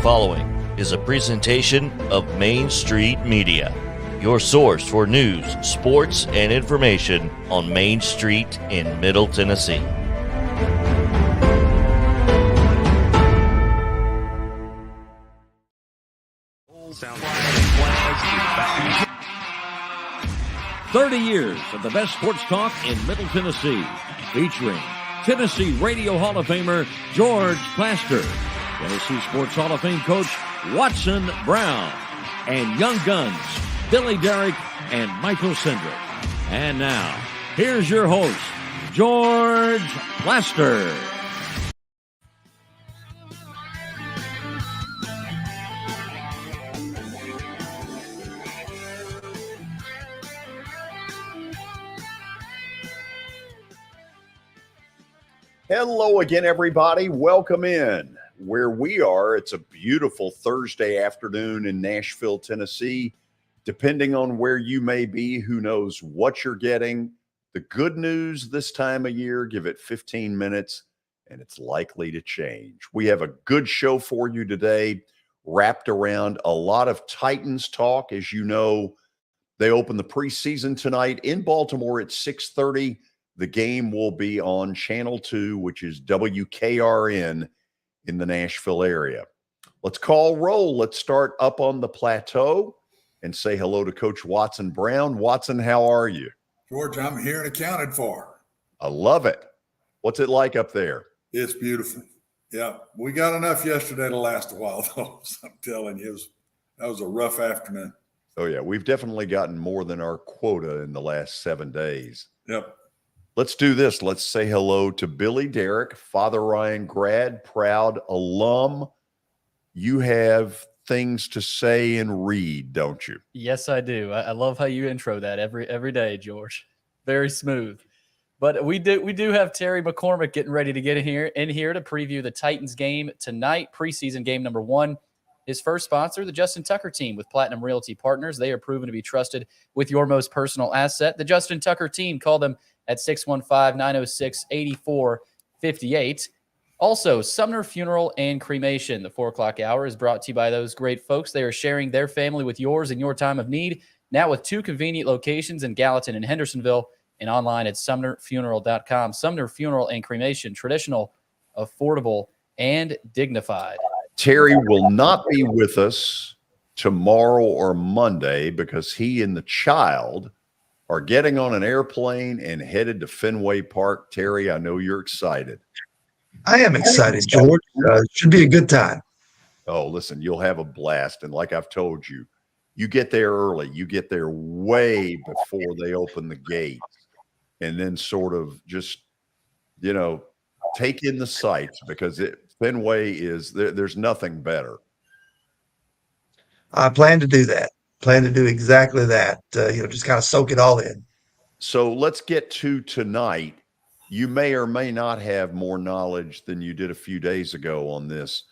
following is a presentation of Main Street Media, your source for news, sports, and information on Main Street in Middle Tennessee. Sounds like 30 years of the best sports talk in Middle Tennessee, featuring Tennessee Radio Hall of Famer George Plaster, Tennessee Sports Hall of Fame coach Watson Brown, and Young Guns Billy Derrick and Michael Sindrick. And now, here's your host, George Plaster. Hello again, everybody. Welcome in. Where we are, it's a beautiful Thursday afternoon in Nashville, Tennessee. Depending on where you may be, who knows what you're getting. The good news this time of year, give it 15 minutes, and it's likely to change. We have a good show for you today, wrapped around a lot of Titans talk. As you know, they open the preseason tonight in Baltimore at 6:30. The game will be on Channel 2, which is WKRN in the Nashville area. Let's call roll. Let's start up on the plateau and say hello to Coach Watson Brown. Watson, how are you? George, I'm here and accounted for. I love it. What's it like up there? It's beautiful. Yeah, we got enough yesterday to last a while, though. So I'm telling you, that was a rough afternoon. Oh, yeah, we've definitely gotten more than our quota in the last 7 days. Yep. Let's do this. Let's say hello to Billy Derrick, Father Ryan grad, proud alum. You have things to say and read, don't you? Yes, I do. I love how you intro that every day, George. Very smooth. But we do have Terry McCormick getting ready to get in here to preview the Titans game tonight, preseason game number 1. His first sponsor, the Justin Tucker team with Platinum Realty Partners. They are proven to be trusted with your most personal asset. The Justin Tucker team, call them at 615-906-8458. Also, Sumner Funeral and Cremation. The 4 o'clock hour is brought to you by those great folks. They are sharing their family with yours in your time of need. Now with 2 convenient locations in Gallatin and Hendersonville, and online at sumnerfuneral.com. Sumner Funeral and Cremation, traditional, affordable, and dignified. Terry will not be with us tomorrow or Monday because he and the child are getting on an airplane and headed to Fenway Park. Terry, I know you're excited. I am excited, George. Should be a good time. Oh, listen, you'll have a blast. And like I've told you, you get there early. You get there way before they open the gates. And then sort of just, take in the sights because Fenway is there's nothing better. I plan to do that. Plan to do exactly that. Just kind of soak it all in. So let's get to tonight. You may or may not have more knowledge than you did a few days ago on this.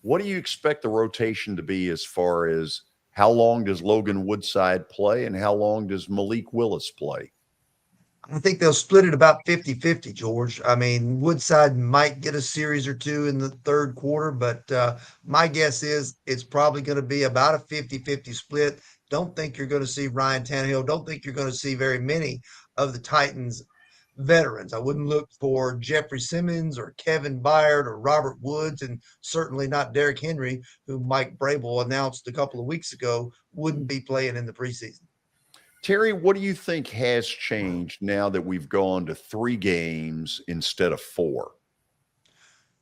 What do you expect the rotation to be as far as how long does Logan Woodside play and how long does Malik Willis play? I think they'll split it about 50-50, George. I mean, Woodside might get a series or 2 in the third quarter, but my guess is it's probably going to be about a 50-50 split. Don't think you're going to see Ryan Tannehill. Don't think you're going to see very many of the Titans veterans. I wouldn't look for Jeffrey Simmons or Kevin Byard or Robert Woods, and certainly not Derrick Henry, who Mike Brable announced a couple of weeks ago wouldn't be playing in the preseason. Terry, what do you think has changed now that we've gone to 3 games instead of 4?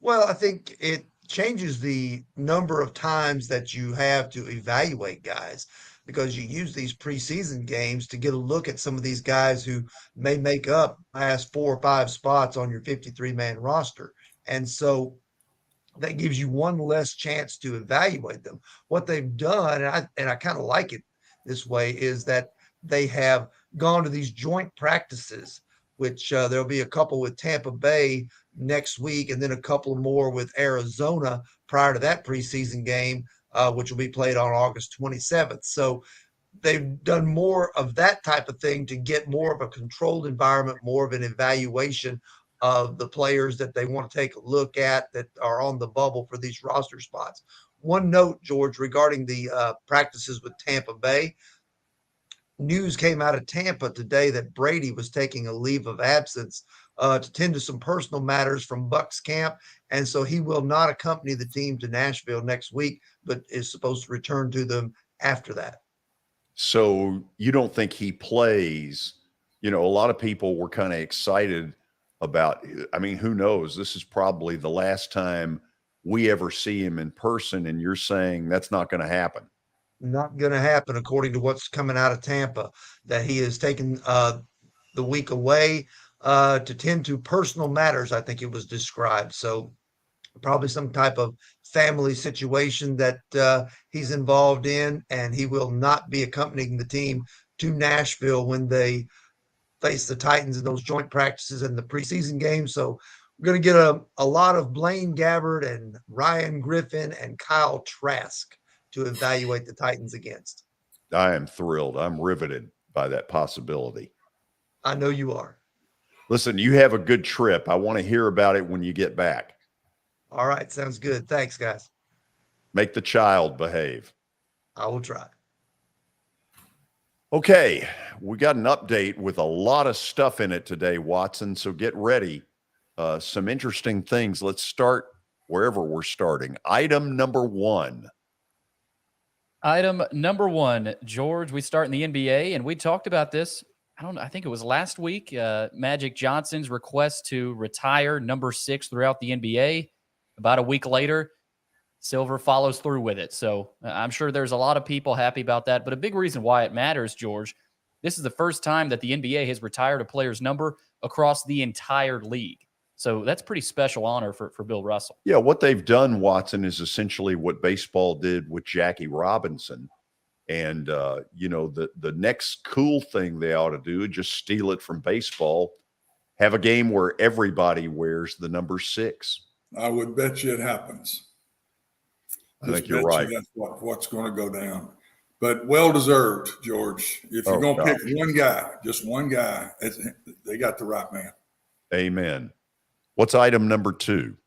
Well, I think it changes the number of times that you have to evaluate guys because you use these preseason games to get a look at some of these guys who may make up last 4 or 5 spots on your 53-man roster. And so that gives you one less chance to evaluate them. What they've done, and I kind of like it this way, is that they have gone to these joint practices, which there'll be a couple with Tampa Bay next week and then a couple more with Arizona prior to that preseason game, which will be played on August 27th. So they've done more of that type of thing to get more of a controlled environment, more of an evaluation of the players that they want to take a look at that are on the bubble for these roster spots. One note, George, regarding the practices with Tampa Bay. News came out of Tampa today that Brady was taking a leave of absence to tend to some personal matters from Bucks camp, and so he will not accompany the team to Nashville next week, but is supposed to return to them after that. So you don't think he plays? A lot of people were kind of excited about, I mean, who knows? This is probably the last time we ever see him in person, and you're saying that's not going to happen. Not going to happen, according to what's coming out of Tampa, that he has taken the week away to tend to personal matters, I think it was described. So probably some type of family situation that he's involved in, and he will not be accompanying the team to Nashville when they face the Titans in those joint practices and the preseason games. So we're going to get a lot of Blaine Gabbert and Ryan Griffin and Kyle Trask to evaluate the Titans against. I am thrilled. I'm riveted by that possibility. I know you are. Listen, you have a good trip. I want to hear about it when you get back. All right. Sounds good. Thanks, guys. Make the child behave. I will try. Okay. We got an update with a lot of stuff in it today, Watson. So get ready. Some interesting things. Let's start wherever we're starting. Item number one. Item number one, George, we start in the NBA, and we talked about this. I think it was last week. Magic Johnson's request to retire number 6 throughout the NBA. About a week later, Silver follows through with it. So I'm sure there's a lot of people happy about that. But a big reason why it matters, George, this is the first time that the NBA has retired a player's number across the entire league. So that's a pretty special honor for Bill Russell. Yeah, what they've done, Watson, is essentially what baseball did with Jackie Robinson. And, the next cool thing they ought to do is just steal it from baseball, have a game where everybody wears the number 6. I would bet you it happens. I think you're right. That's what's going to go down. But well-deserved, George. If you're going to pick one guy, just one guy, they got the right man. Amen. What's item number 2?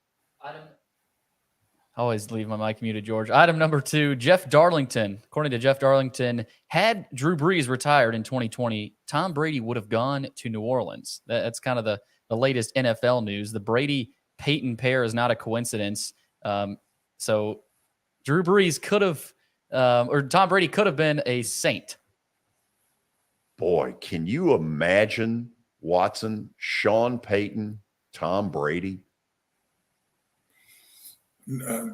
I always leave my mic muted, George. Item number 2, Jeff Darlington. According to Jeff Darlington, had Drew Brees retired in 2020, Tom Brady would have gone to New Orleans. That's kind of the latest NFL news. The Brady-Peyton pair is not a coincidence. So Drew Brees could have, or Tom Brady could have been a Saint. Boy, can you imagine, Watson, Sean Payton, Tom Brady?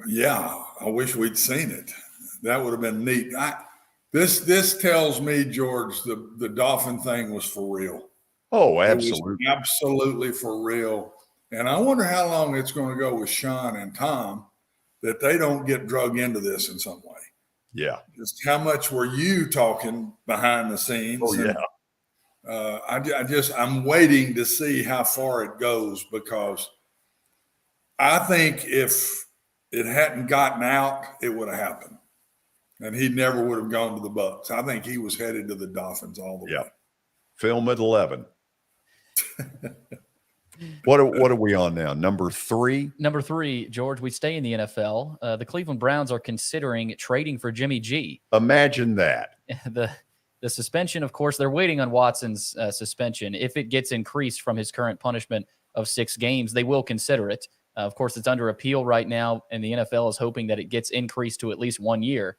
Yeah, I wish we'd seen it. That would have been neat. This tells me, George, the Dolphin thing was for real. Oh, absolutely. It was absolutely for real. And I wonder how long it's going to go with Sean and Tom that they don't get drug into this in some way. Yeah. Just how much were you talking behind the scenes? Oh, yeah. I'm waiting to see how far it goes, because I think if it hadn't gotten out, it would have happened, and he never would have gone to the Bucks. I think he was headed to the Dolphins all the way. Film at 11. What are we on now? Number 3? Number 3, George, we stay in the NFL. The Cleveland Browns are considering trading for Jimmy G. Imagine that. The suspension, of course, they're waiting on Watson's suspension. If it gets increased from his current punishment of 6 games, they will consider it. Of course, it's under appeal right now, and the NFL is hoping that it gets increased to at least 1 year.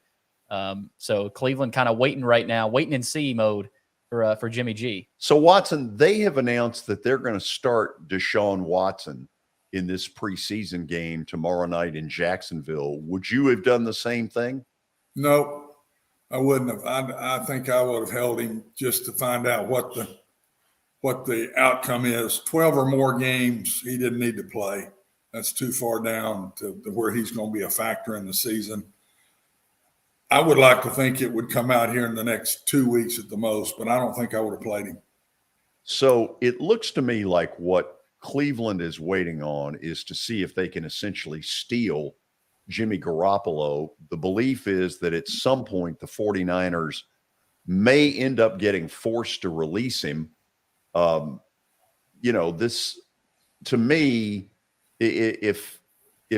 So Cleveland kind of waiting right now, waiting and see mode for Jimmy G. So, Watson, they have announced that they're going to start Desean Watson in this preseason game tomorrow night in Jacksonville. Would you have done the same thing? No. I wouldn't have. I think I would have held him just to find out what the outcome is. 12 or more games, he didn't need to play. That's too far down to where he's going to be a factor in the season. I would like to think it would come out here in the next 2 weeks at the most, but I don't think I would have played him. So it looks to me like what Cleveland is waiting on is to see if they can essentially steal Jimmy Garoppolo. The belief is that at some point the 49ers may end up getting forced to release him. This, to me, if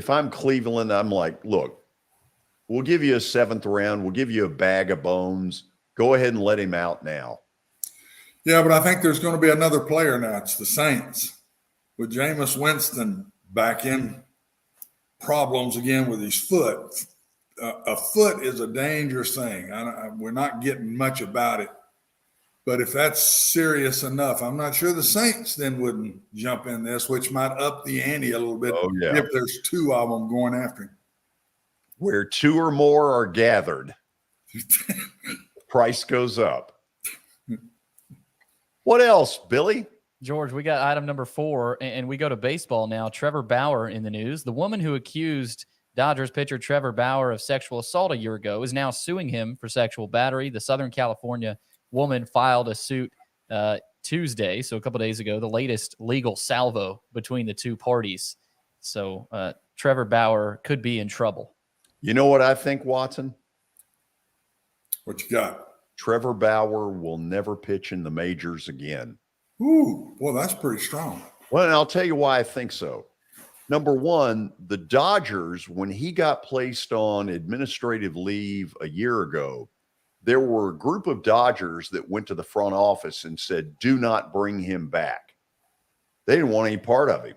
I'm Cleveland, I'm like, look, We'll give you a 7th round. We'll give you a bag of bones. Go ahead and let him out now. Yeah, but I think there's going to be another player now. It's the Saints. With Jameis Winston back in problems again with his foot. A foot is a dangerous thing. We're not getting much about it. But if that's serious enough, I'm not sure the Saints then wouldn't jump in this, which might up the ante a little bit if there's 2 of them going after him. Where 2 or more are gathered, price goes up. What else, Billy? George, we got item number 4, and we go to baseball now. Trevor Bauer in the news. The woman who accused Dodgers pitcher Trevor Bauer of sexual assault a year ago is now suing him for sexual battery. The Southern California woman filed a suit Tuesday, so a couple days ago, the latest legal salvo between the 2 parties. So Trevor Bauer could be in trouble. You know what I think, Watson? What you got? Trevor Bauer will never pitch in the majors again. Ooh, well, that's pretty strong. Well, and I'll tell you why I think so. Number one, the Dodgers, when he got placed on administrative leave a year ago, there were a group of Dodgers that went to the front office and said, do not bring him back. They didn't want any part of him.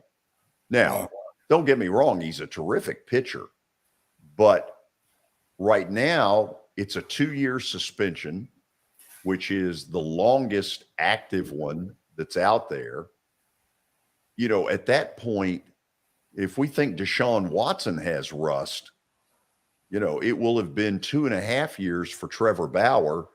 Now, don't get me wrong, he's a terrific pitcher. But right now, it's a 2-year suspension, which is the longest active one that's out there. You know, at that point, if we think Desean Watson has rust, you know, it will have been 2.5 years for Trevor Bauer.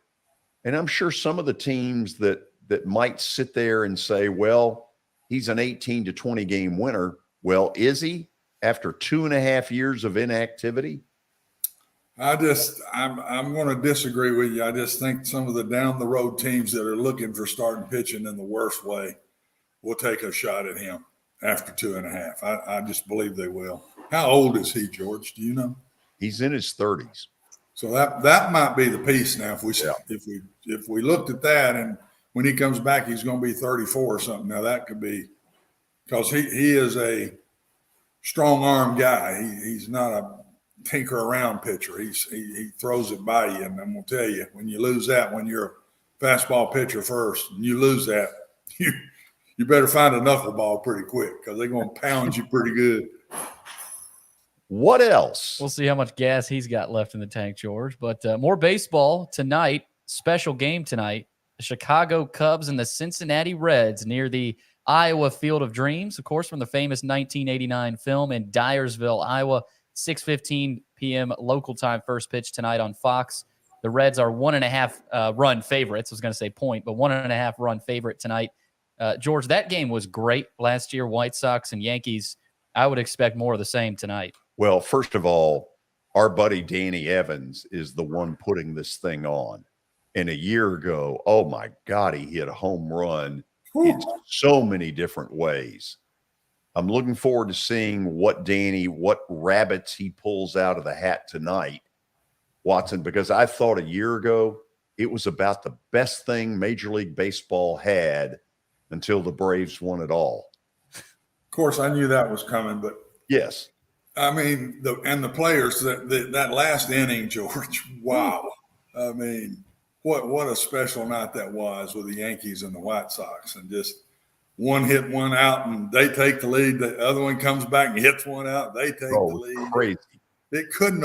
And I'm sure some of the teams that might sit there and say, well, he's an 18 to 20 game winner. Well, is he after 2.5 years of inactivity? I'm going to disagree with you. I just think some of the down the road teams that are looking for starting pitching in the worst way will take a shot at him after 2.5. I just believe they will. How old is he, George? Do you know? He's in his 30s. So that might be the piece now. If we looked at that, and when he comes back, he's going to be 34 or something. Now that could be because he is a strong arm guy. He's not a tinker around pitcher. He throws it by you, and I'm gonna tell you, when you lose that, when you're a fastball pitcher first, and you lose that, you better find a knuckleball pretty quick because they're gonna pound you pretty good. What else? We'll see how much gas he's got left in the tank, George. But more baseball tonight. Special game tonight. The Chicago Cubs and the Cincinnati Reds near the Iowa Field of Dreams, of course, from the famous 1989 film in Dyersville, Iowa. 6:15 p.m. local time, first pitch tonight on Fox. The Reds are 1.5 run favorites. I was going to say point, but 1.5 run favorite tonight. George, that game was great last year, White Sox and Yankees. I would expect more of the same tonight. Well, first of all, our buddy Danny Evans is the one putting this thing on. And a year ago, oh my God, he hit a home run in so many different ways. I'm looking forward to seeing what rabbits he pulls out of the hat tonight, Watson, because I thought a year ago it was about the best thing Major League Baseball had until the Braves won it all. Of course, I knew that was coming, but yes. I mean, the players, that last inning, George, wow. I mean, what a special night that was with the Yankees and the White Sox, and just one hit, one out, and they take the lead. The other one comes back and hits one out. They take the lead. Crazy. It couldn't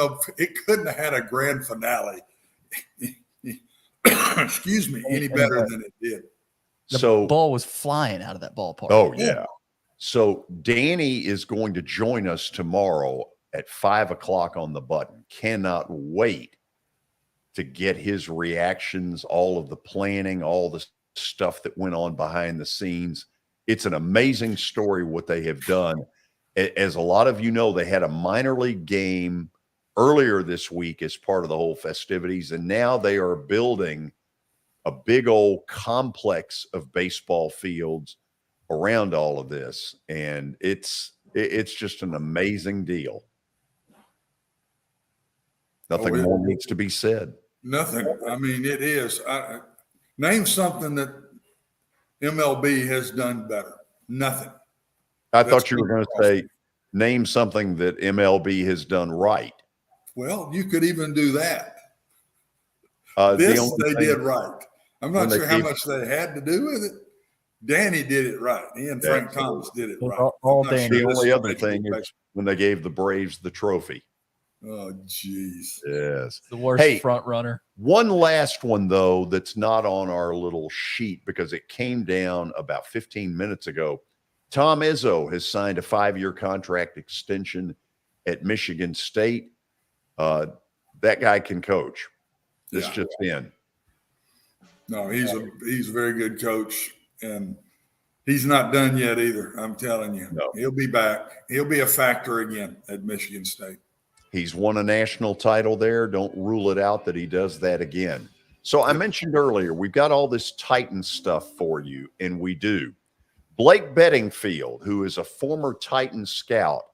have had a grand finale. Excuse me, any better than it did. The ball was flying out of that ballpark. Oh yeah. So Danny is going to join us tomorrow at 5:00 on the button. Cannot wait to get his reactions, all of the planning, all the stuff that went on behind the scenes. It's an amazing story what they have done. As a lot of you know, they had a minor league game earlier this week as part of the whole festivities, and now they are building a big old complex of baseball fields around all of this, and it's just an amazing deal. Nothing more needs to be said. Nothing. I mean, it is. Name something that MLB has done better. Nothing. I thought you were going to say, name something that MLB has done right. Well, you could even do that. The This only they thing- did right. I'm not when they sure how gave- much they had to do with it. Danny did it right. He and Frank Thomas did it right. All I'm not Danny. The this only will other make a thing big is when they gave the Braves the trophy. Oh, jeez. Yes. The worst Hey, front runner. One last one, though, that's not on our little sheet because it came down about 15 minutes ago. Tom Izzo has signed a 5-year contract extension at Michigan State. That guy can coach. This Yeah. just in. No, he's a very good coach, and he's not done yet either. I'm telling you, No. He'll be back. He'll be a factor again at Michigan State. He's won a national title there. Don't rule it out that he does that again. So I mentioned earlier, we've got all this Titan stuff for you, and we do. Blake Beddingfield, who is a former Titan scout,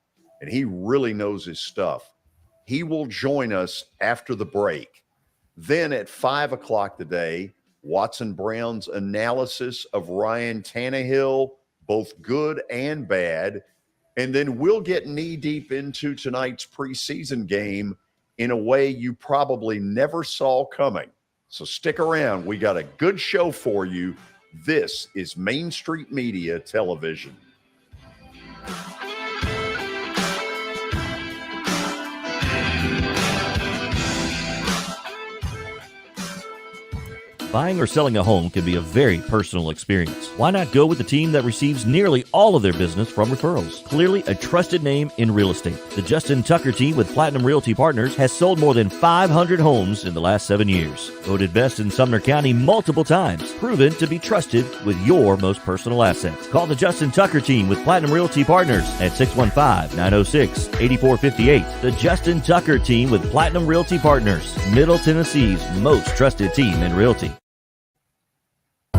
and he really knows his stuff. He will join us after the break. Then at 5 o'clock today, Watson Brown's analysis of Ryan Tannehill, both good and bad. And then we'll get knee-deep into tonight's preseason game in a way you probably never saw coming. So stick around. We got a good show for you. This is Main Street Media Television. Buying or selling a home can be a very personal experience. Why not go with the team that receives nearly all of their business from referrals? Clearly a trusted name in real estate. The Justin Tucker team with Platinum Realty Partners has sold more than 500 homes in the last 7 years. Voted best in Sumner County multiple times. Proven to be trusted with your most personal assets. Call the Justin Tucker team with Platinum Realty Partners at 615-906-8458. The Justin Tucker team with Platinum Realty Partners, Middle Tennessee's most trusted team in realty.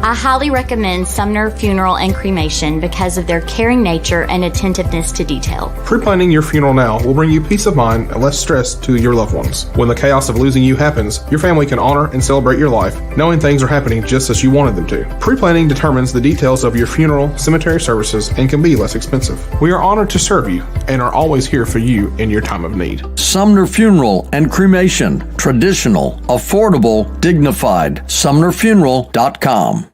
I highly recommend Sumner Funeral and Cremation because of their caring nature and attentiveness to detail. Pre-planning your funeral now will bring you peace of mind and less stress to your loved ones. When the chaos of losing you happens, your family can honor and celebrate your life, knowing things are happening just as you wanted them to. Pre-planning determines the details of your funeral, cemetery services, and can be less expensive. We are honored to serve you and are always here for you in your time of need. Sumner Funeral and Cremation. Traditional, affordable, dignified. SumnerFuneral.com.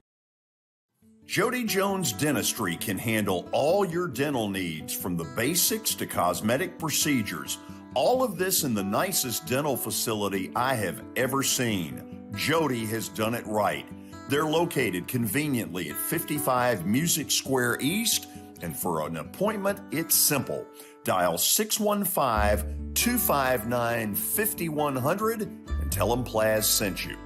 Jody Jones Dentistry can handle all your dental needs, from the basics to cosmetic procedures. All of this in the nicest dental facility I have ever seen. Jody has done it right. They're located conveniently at 55 Music Square East, and for an appointment, it's simple. Dial 615-259-5100 and tell them Plaz sent you.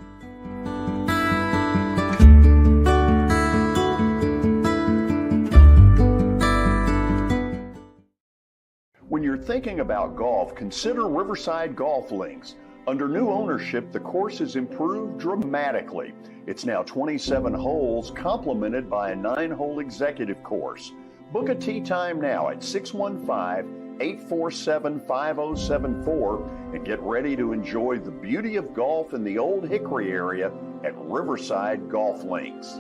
When you're thinking about golf, consider Riverside Golf Links. Under new ownership, the course has improved dramatically. It's now 27 holes, complemented by a 9-hole executive course. Book a tee time now at 615-847-5074 and get ready to enjoy the beauty of golf in the Old Hickory area at Riverside Golf Links.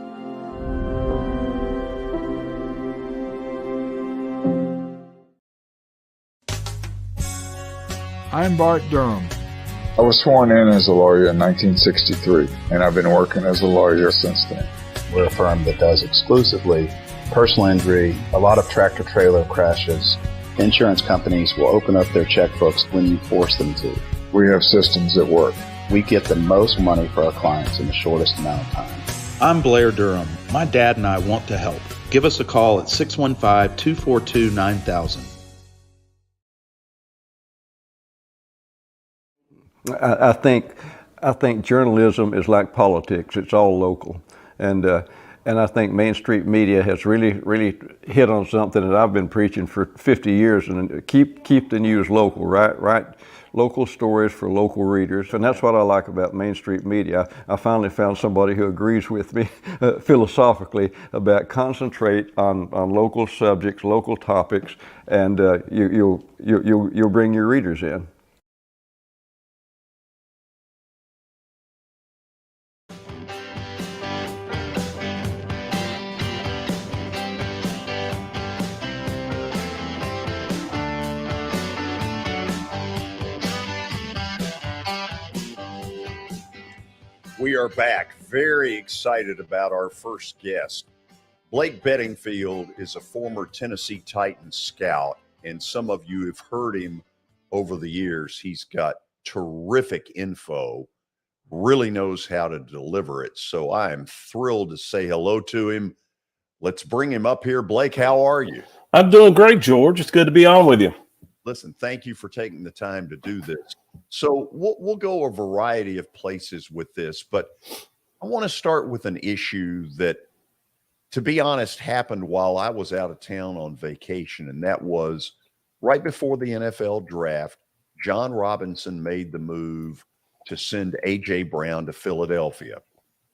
I'm Bart Durham. I was sworn in as a lawyer in 1963, and I've been working as a lawyer since then. We're a firm that does exclusively personal injury, a lot of tractor-trailer crashes. Insurance companies will open up their checkbooks when you force them to. We have systems that work. We get the most money for our clients in the shortest amount of time. I'm Blair Durham. My dad and I want to help. Give us a call at 615-242-9000. I think journalism is like politics. It's all local, and I think Main Street Media has really hit on something that I've been preaching for 50 years. And keep the news local, right? Local stories for local readers, and that's what I like about Main Street Media. I finally found somebody who agrees with me philosophically about concentrate on local subjects, local topics, and you'll bring your readers in. We are back. Very excited about our first guest. Blake Beddingfield is a former Tennessee Titans scout, and some of you have heard him over the years. He's got terrific info, really knows how to deliver it. So I am thrilled to say hello to him. Let's bring him up here. Blake, how are you? I'm doing great, George. It's good to be on with you. Listen, thank you for taking the time to do this. So we'll go a variety of places with this, but I want to start with an issue that, to be honest, happened while I was out of town on vacation, and that was right before the NFL draft. John Robinson made the move to send A.J. Brown to Philadelphia.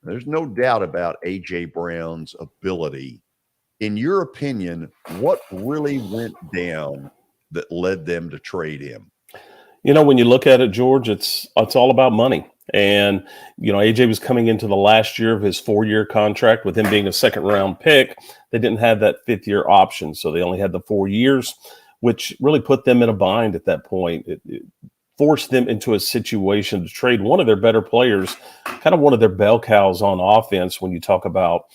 There's no doubt about A.J. Brown's ability. In your opinion, what really went down that led them to trade him? You know, when you look at it, George, it's all about money. And, you know, AJ was coming into the last year of his 4-year contract. With him being a second-round pick, they didn't have that fifth-year option, so they only had the 4 years, which really put them in a bind at that point. It forced them into a situation to trade one of their better players, kind of one of their bell cows on offense when you talk about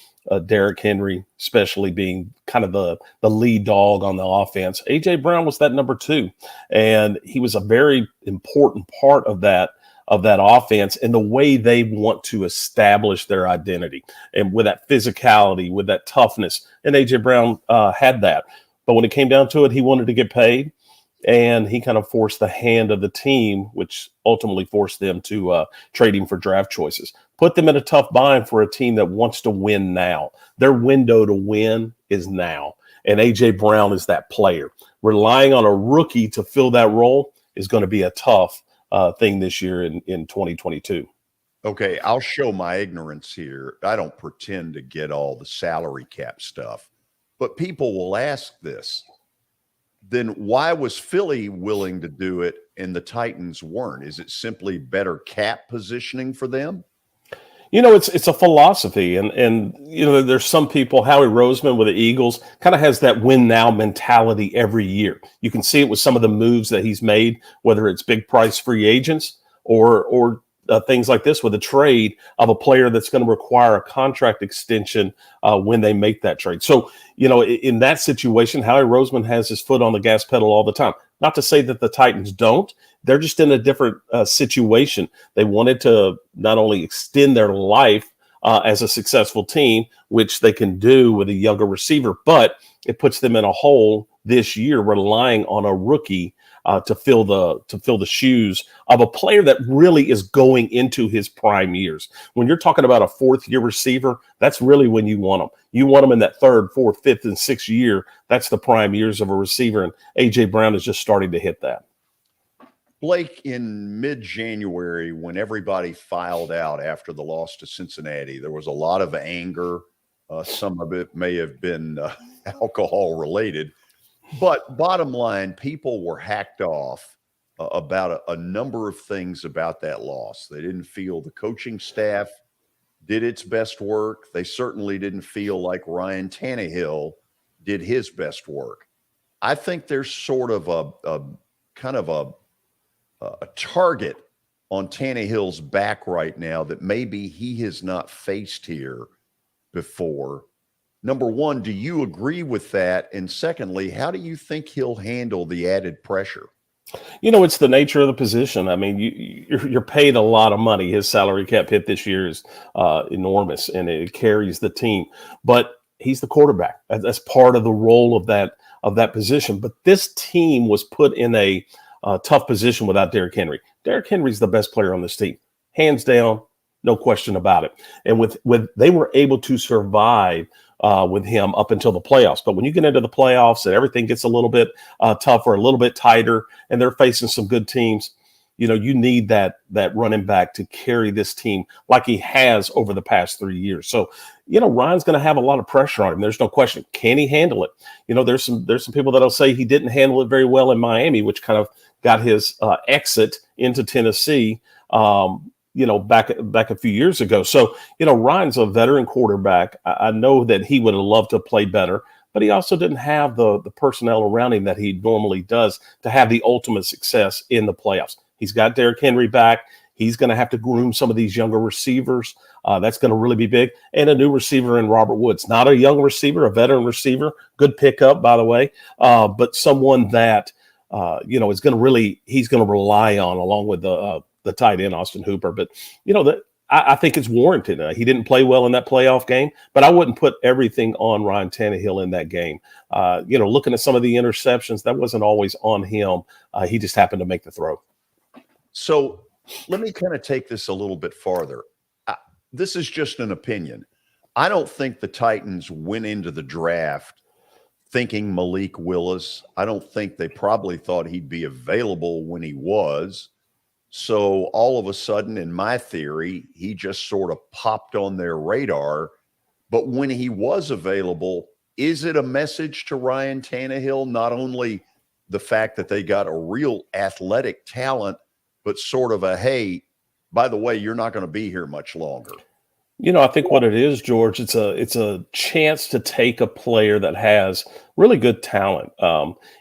Derrick Henry, especially being kind of the lead dog on the offense. A.J. Brown was that number 2, and he was a very important part of that offense and the way they want to establish their identity, and with that physicality, with that toughness. And A.J. Brown had that. But when it came down to it, he wanted to get paid, and he kind of forced the hand of the team, which ultimately forced them to trade him for draft choices. Put them in a tough bind for a team that wants to win now. Their window to win is now. And A.J. Brown is that player. Relying on a rookie to fill that role is going to be a tough thing this year in 2022. Okay, I'll show my ignorance here. I don't pretend to get all the salary cap stuff, but people will ask this. Then why was Philly willing to do it and the Titans weren't? Is it simply better cap positioning for them? You know, it's a philosophy, and you know, there's some people. Howie Roseman with the Eagles kind of has that win now mentality every year. You can see it with some of the moves that he's made, whether it's big price free agents or things like this with a trade of a player that's going to require a contract extension when they make that trade. So, you know, in that situation, Howie Roseman has his foot on the gas pedal all the time. Not to say that the Titans don't. They're just in a different situation. They wanted to not only extend their life as a successful team, which they can do with a younger receiver, but it puts them in a hole this year, relying on a rookie to fill the shoes of a player that really is going into his prime years. When you're talking about a 4th-year receiver, that's really when you want them. You want them in that 3rd, 4th, 5th, and 6th year. That's the prime years of a receiver, and A.J. Brown is just starting to hit that. Blake, in mid-January, when everybody filed out after the loss to Cincinnati, there was a lot of anger. Some of it may have been alcohol-related. But bottom line, people were hacked off about a number of things about that loss. They didn't feel the coaching staff did its best work. They certainly didn't feel like Ryan Tannehill did his best work. I think there's sort of a kind of a target on Tannehill's back right now that maybe he has not faced here before. Number one, do you agree with that? And secondly, how do you think he'll handle the added pressure? You know, it's the nature of the position. I mean, you're paid a lot of money. His salary cap hit this year is enormous, and it carries the team. But he's the quarterback. That's part of the role of that position. But this team was put in a tough position without Derrick Henry. Derrick Henry's the best player on this team, hands down, no question about it. And with they were able to survive with him up until the playoffs. But when you get into the playoffs and everything gets a little bit tougher, a little bit tighter, and they're facing some good teams, you know, you need that running back to carry this team like he has over the past 3 years. So, you know, Ryan's going to have a lot of pressure on him. There's no question. Can he handle it? You know, there's some people that'll say he didn't handle it very well in Miami, which kind of got his exit into Tennessee. You know, back a few years ago. So, you know, Ryan's a veteran quarterback. I know that he would have loved to play better, but he also didn't have the personnel around him that he normally does to have the ultimate success in the playoffs. He's got Derrick Henry back. He's going to have to groom some of these younger receivers. That's going to really be big. And a new receiver in Robert Woods. Not a young receiver, a veteran receiver. Good pickup, by the way. But someone that, is going to really – he's going to rely on along with the tight end, Austin Hooper. But, I think it's warranted. He didn't play well in that playoff game, but I wouldn't put everything on Ryan Tannehill in that game. Looking at some of the interceptions, that wasn't always on him. He just happened to make the throw. So let me kind of take this a little bit farther. This is just an opinion. I don't think the Titans went into the draft thinking Malik Willis. I don't think they probably thought he'd be available when he was. So all of a sudden, in my theory, he just sort of popped on their radar. But when he was available, is it a message to Ryan Tannehill, not only the fact that they got a real athletic talent, but sort of a, hey, by the way, you're not going to be here much longer? I think what it is, George, it's a chance to take a player that has really good talent.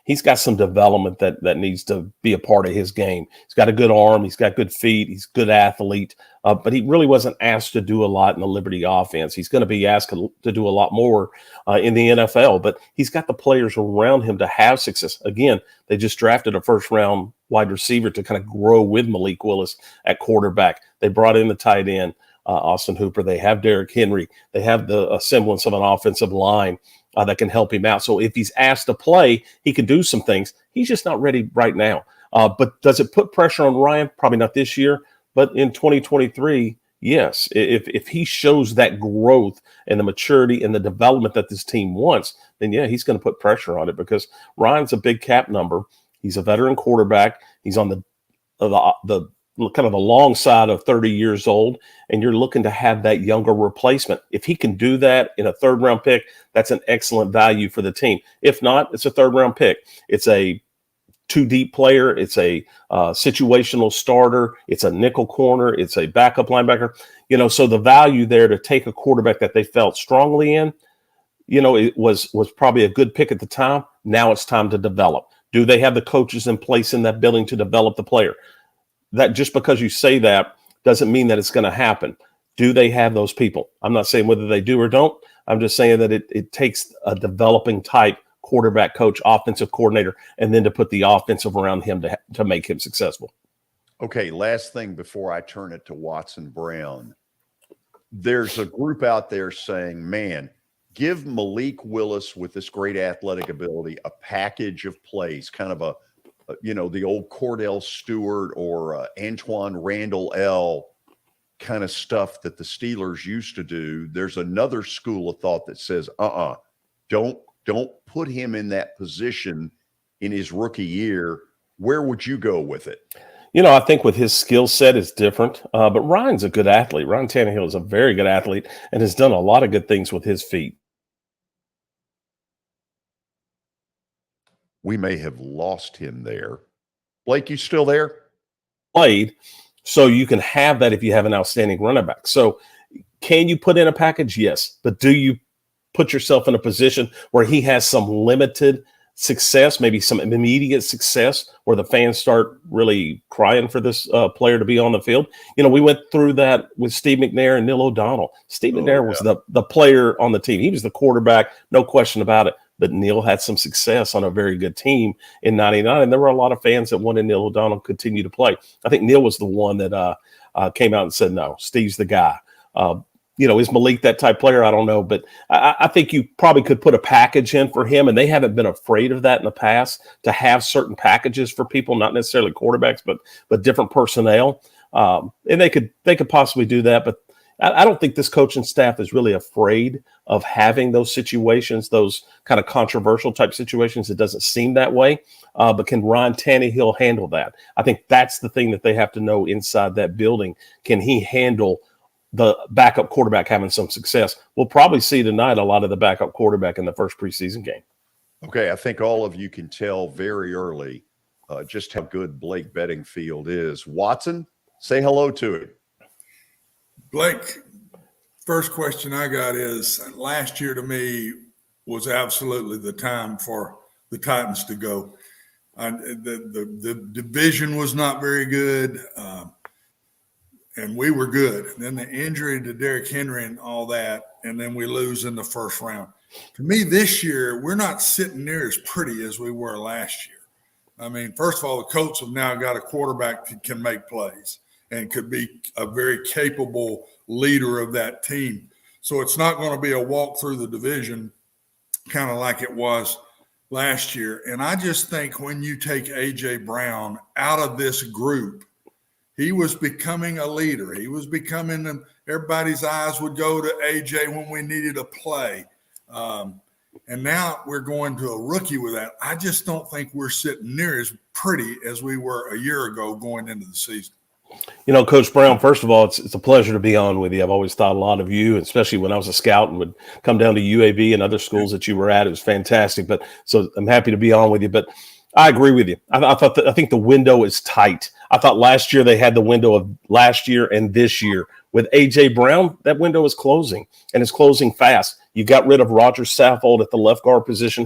He's got some development that needs to be a part of his game. He's got a good arm. He's got good feet. He's a good athlete. But he really wasn't asked to do a lot in the Liberty offense. He's going to be asked to do a lot more in the NFL. But he's got the players around him to have success. Again, they just drafted a first-round wide receiver to kind of grow with Malik Willis at quarterback. They brought in the tight end. Austin Hooper. They have Derrick Henry. They have the semblance of an offensive line that can help him out. So if he's asked to play, he can do some things. He's just not ready right now. But does it put pressure on Ryan? Probably not this year, but in 2023, yes. If he shows that growth and the maturity and the development that this team wants, then yeah, he's going to put pressure on it because Ryan's a big cap number. He's a veteran quarterback. He's on the kind of the long side of 30 years old, and you're looking to have that younger replacement. If he can do that in a third-round pick, that's an excellent value for the team. If not, it's a third-round pick. It's a two-deep player. It's a situational starter. It's a nickel corner. It's a backup linebacker. So the value there to take a quarterback that they felt strongly in, it was probably a good pick at the time. Now it's time to develop. Do they have the coaches in place in that building to develop the player? That just because you say that doesn't mean that it's going to happen. Do they have those people? I'm not saying whether they do or don't. I'm just saying that it takes a developing type quarterback coach, offensive coordinator, and then to put the offensive around him to make him successful. Okay, last thing before I turn it to Watson Brown. There's a group out there saying, man, give Malik Willis with this great athletic ability a package of plays, kind of the old Cordell Stewart or Antoine Randall L kind of stuff that the Steelers used to do. There's another school of thought that says, don't put him in that position in his rookie year. Where would you go with it? I think with his skill set is different, but Ryan's a good athlete. Ryan Tannehill is a very good athlete and has done a lot of good things with his feet. We may have lost him there. Blake, you still there? Played, so you can have that if you have an outstanding running back. So can you put in a package? Yes. But do you put yourself in a position where he has some limited success, maybe some immediate success, where the fans start really crying for this player to be on the field? We went through that with Steve McNair and Neil O'Donnell. Steve McNair was the player on the team. He was the quarterback, no question about it. But Neil had some success on a very good team in 99, and there were a lot of fans that wanted Neil O'Donnell to continue to play. I think Neil was the one that came out and said, no, Steve's the guy. Is Malik that type player? I don't know, but I think you probably could put a package in for him, and they haven't been afraid of that in the past, to have certain packages for people, not necessarily quarterbacks, but different personnel. And they could possibly do that, but I don't think this coaching staff is really afraid of having those situations, those kind of controversial type situations. It doesn't seem that way. But can Ryan Tannehill handle that? I think that's the thing that they have to know inside that building. Can he handle the backup quarterback having some success? We'll probably see tonight a lot of the backup quarterback in the first preseason game. Okay, I think all of you can tell very early just how good Blake Beddingfield is. Watson, say hello to him. Blake, first question I got is, last year to me was absolutely the time for the Titans to go. The division was not very good. and we were good. And then the injury to Derrick Henry and all that, and then we lose in the first round. To me, this year, we're not sitting near as pretty as we were last year. I mean, first of all, the Colts have now got a quarterback that can make plays and could be a very capable leader of that team. So it's not going to be a walk through the division kind of like it was last year. And I just think when you take A.J. Brown out of this group, he was becoming a leader. He was becoming – everybody's eyes would go to A.J. when we needed a play. And now we're going to a rookie with that. I just don't think we're sitting near as pretty as we were a year ago going into the season. You know, Coach Brown, first of all, it's a pleasure to be on with you. I've always thought a lot of you, especially when I was a scout and would come down to UAB and other schools that you were at. It was fantastic. But so I'm happy to be on with you. But I agree with you. I think the window is tight. I thought last year they had the window of last year and this year. With A.J. Brown, that window is closing, and it's closing fast. You got rid of Roger Saffold at the left guard position,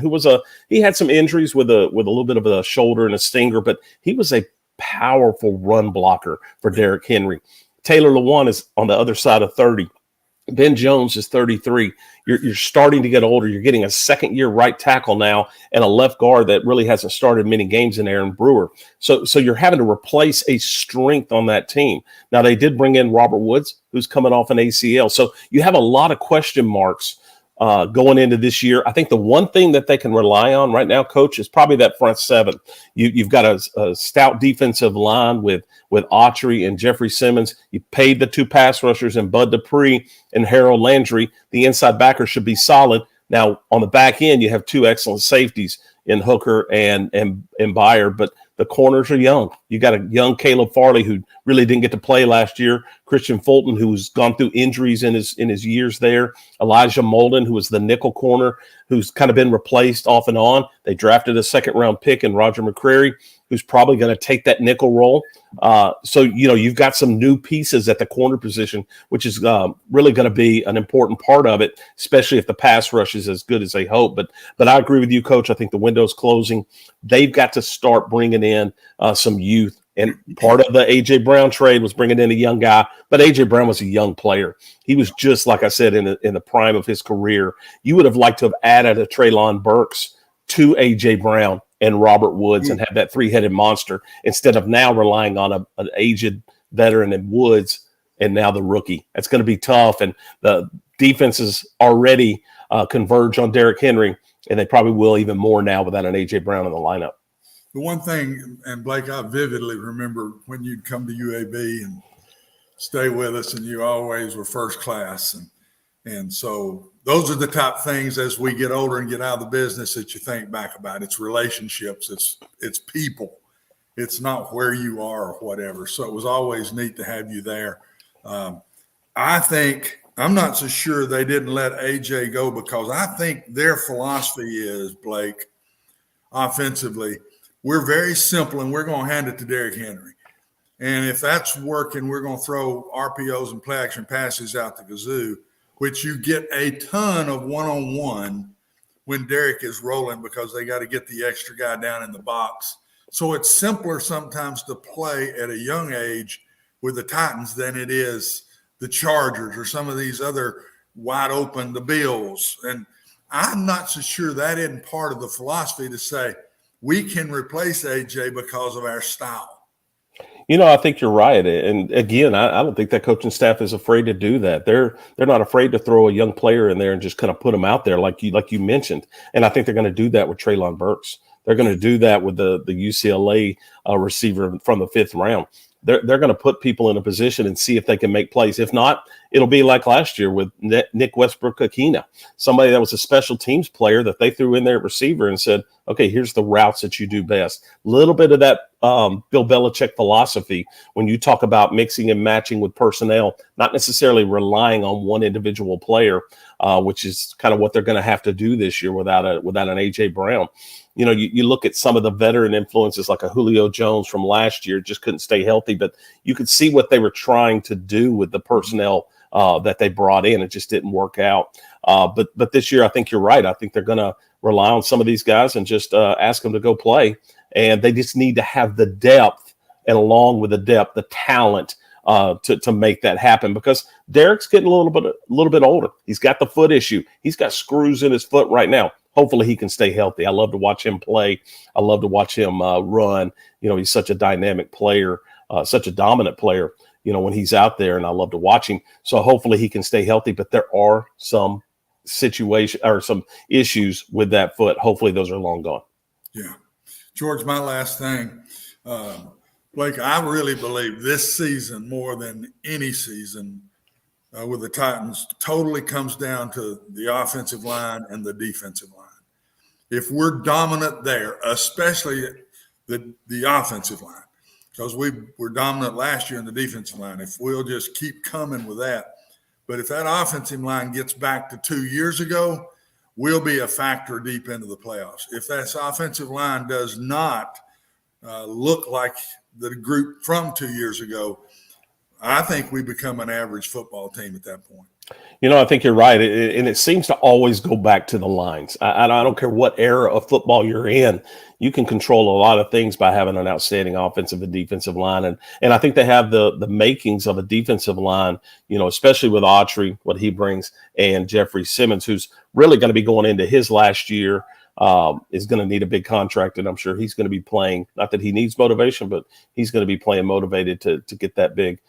he had some injuries with a little bit of a shoulder and a stinger, but he was a powerful run blocker for Derrick Henry. Taylor Lewan is on the other side of 30. Ben Jones is 33. You're starting to get older. You're getting a second-year right tackle now and a left guard that really hasn't started many games in Aaron Brewer. So you're having to replace a strength on that team. Now, they did bring in Robert Woods, who's coming off an ACL. So you have a lot of question marks going into this year. I think the one thing that they can rely on right now, Coach, is probably that front seven. You've got a stout defensive line with Autry and Jeffrey Simmons. You paid the two pass rushers in Bud Dupree and Harold Landry. The inside backers should be solid. Now, on the back end, you have two excellent safeties in Hooker and Byer, but the corners are young. You got a young Caleb Farley who really didn't get to play last year. Christian Fulton, who's gone through injuries in his years there. Elijah Molden, who was the nickel corner, who's kind of been replaced off and on. They drafted a second-round pick in Roger McCreary, who's probably going to take that nickel role. So, you've got some new pieces at the corner position, which is really going to be an important part of it, especially if the pass rush is as good as they hope. But I agree with you, Coach. I think the window's closing. They've got to start bringing in some youth. And part of the A.J. Brown trade was bringing in a young guy, but A.J. Brown was a young player. He was just, like I said, in the prime of his career. You would have liked to have added a Treylon Burks to A.J. Brown and Robert Woods and have that three-headed monster instead of now relying on an aged veteran in Woods and now the rookie. That's going to be tough, and the defenses already converge on Derrick Henry, and they probably will even more now without an A.J. Brown in the lineup. The one thing, and Blake, I vividly remember when you'd come to UAB and stay with us, and you always were first class. And so those are the top things as we get older and get out of the business that you think back about. It's relationships, it's people. It's not where you are or whatever. So it was always neat to have you there. I think I'm not so sure they didn't let AJ go because I think their philosophy is, Blake, offensively, we're very simple and we're going to hand it to Derrick Henry. And if that's working, we're going to throw RPOs and play action passes out the kazoo, which you get a ton of one-on-one when Derrick is rolling because they got to get the extra guy down in the box. So it's simpler sometimes to play at a young age with the Titans than it is the Chargers or some of these other wide open, the Bills. And I'm not so sure that isn't part of the philosophy to say we can replace AJ because of our style. I think you're right. And again, I don't think that coaching staff is afraid to do that. They're not afraid to throw a young player in there and just kind of put him out there like you mentioned. And I think they're going to do that with Treylon Burks. They're going to do that with the UCLA receiver from the 5th round. They're going to put people in a position and see if they can make plays. If not, it'll be like last year with Nick Westbrook-Akina, somebody that was a special teams player that they threw in there at receiver and said, okay, here's the routes that you do best. A little bit of that Bill Belichick philosophy when you talk about mixing and matching with personnel, not necessarily relying on one individual player, which is kind of what they're going to have to do this year without an A.J. Brown. You look at some of the veteran influences like a Julio Jones from last year, just couldn't stay healthy, but you could see what they were trying to do with the personnel that they brought in. It just didn't work out. But this year, I think you're right. I think they're going to rely on some of these guys and just ask them to go play. And they just need to have the depth, and along with the depth, the talent to make that happen, because Derek's getting a little bit older. He's got the foot issue. He's got screws in his foot right now. Hopefully he can stay healthy. I love to watch him play. I love to watch him run. He's such a dynamic player, such a dominant player, when he's out there, and I love to watch him. So hopefully he can stay healthy, but there are some situation or some issues with that foot. Hopefully those are long gone. Yeah. George, my last thing, Blake, I really believe this season more than any season with the Titans totally comes down to the offensive line and the defensive line. If we're dominant there, especially the offensive line, because we were dominant last year in the defensive line, if we'll just keep coming with that. But if that offensive line gets back to 2 years ago, we'll be a factor deep into the playoffs. If that offensive line does not look like the group from 2 years ago, I think we become an average football team at that point. I think you're right. And it seems to always go back to the lines. I don't care what era of football you're in. You can control a lot of things by having an outstanding offensive and defensive line. And I think they have the makings of a defensive line, especially with Autry, what he brings, and Jeffrey Simmons, who's really going to be going into his last year, is going to need a big contract. And I'm sure he's going to be playing, not that he needs motivation, but he's going to be playing motivated to get that big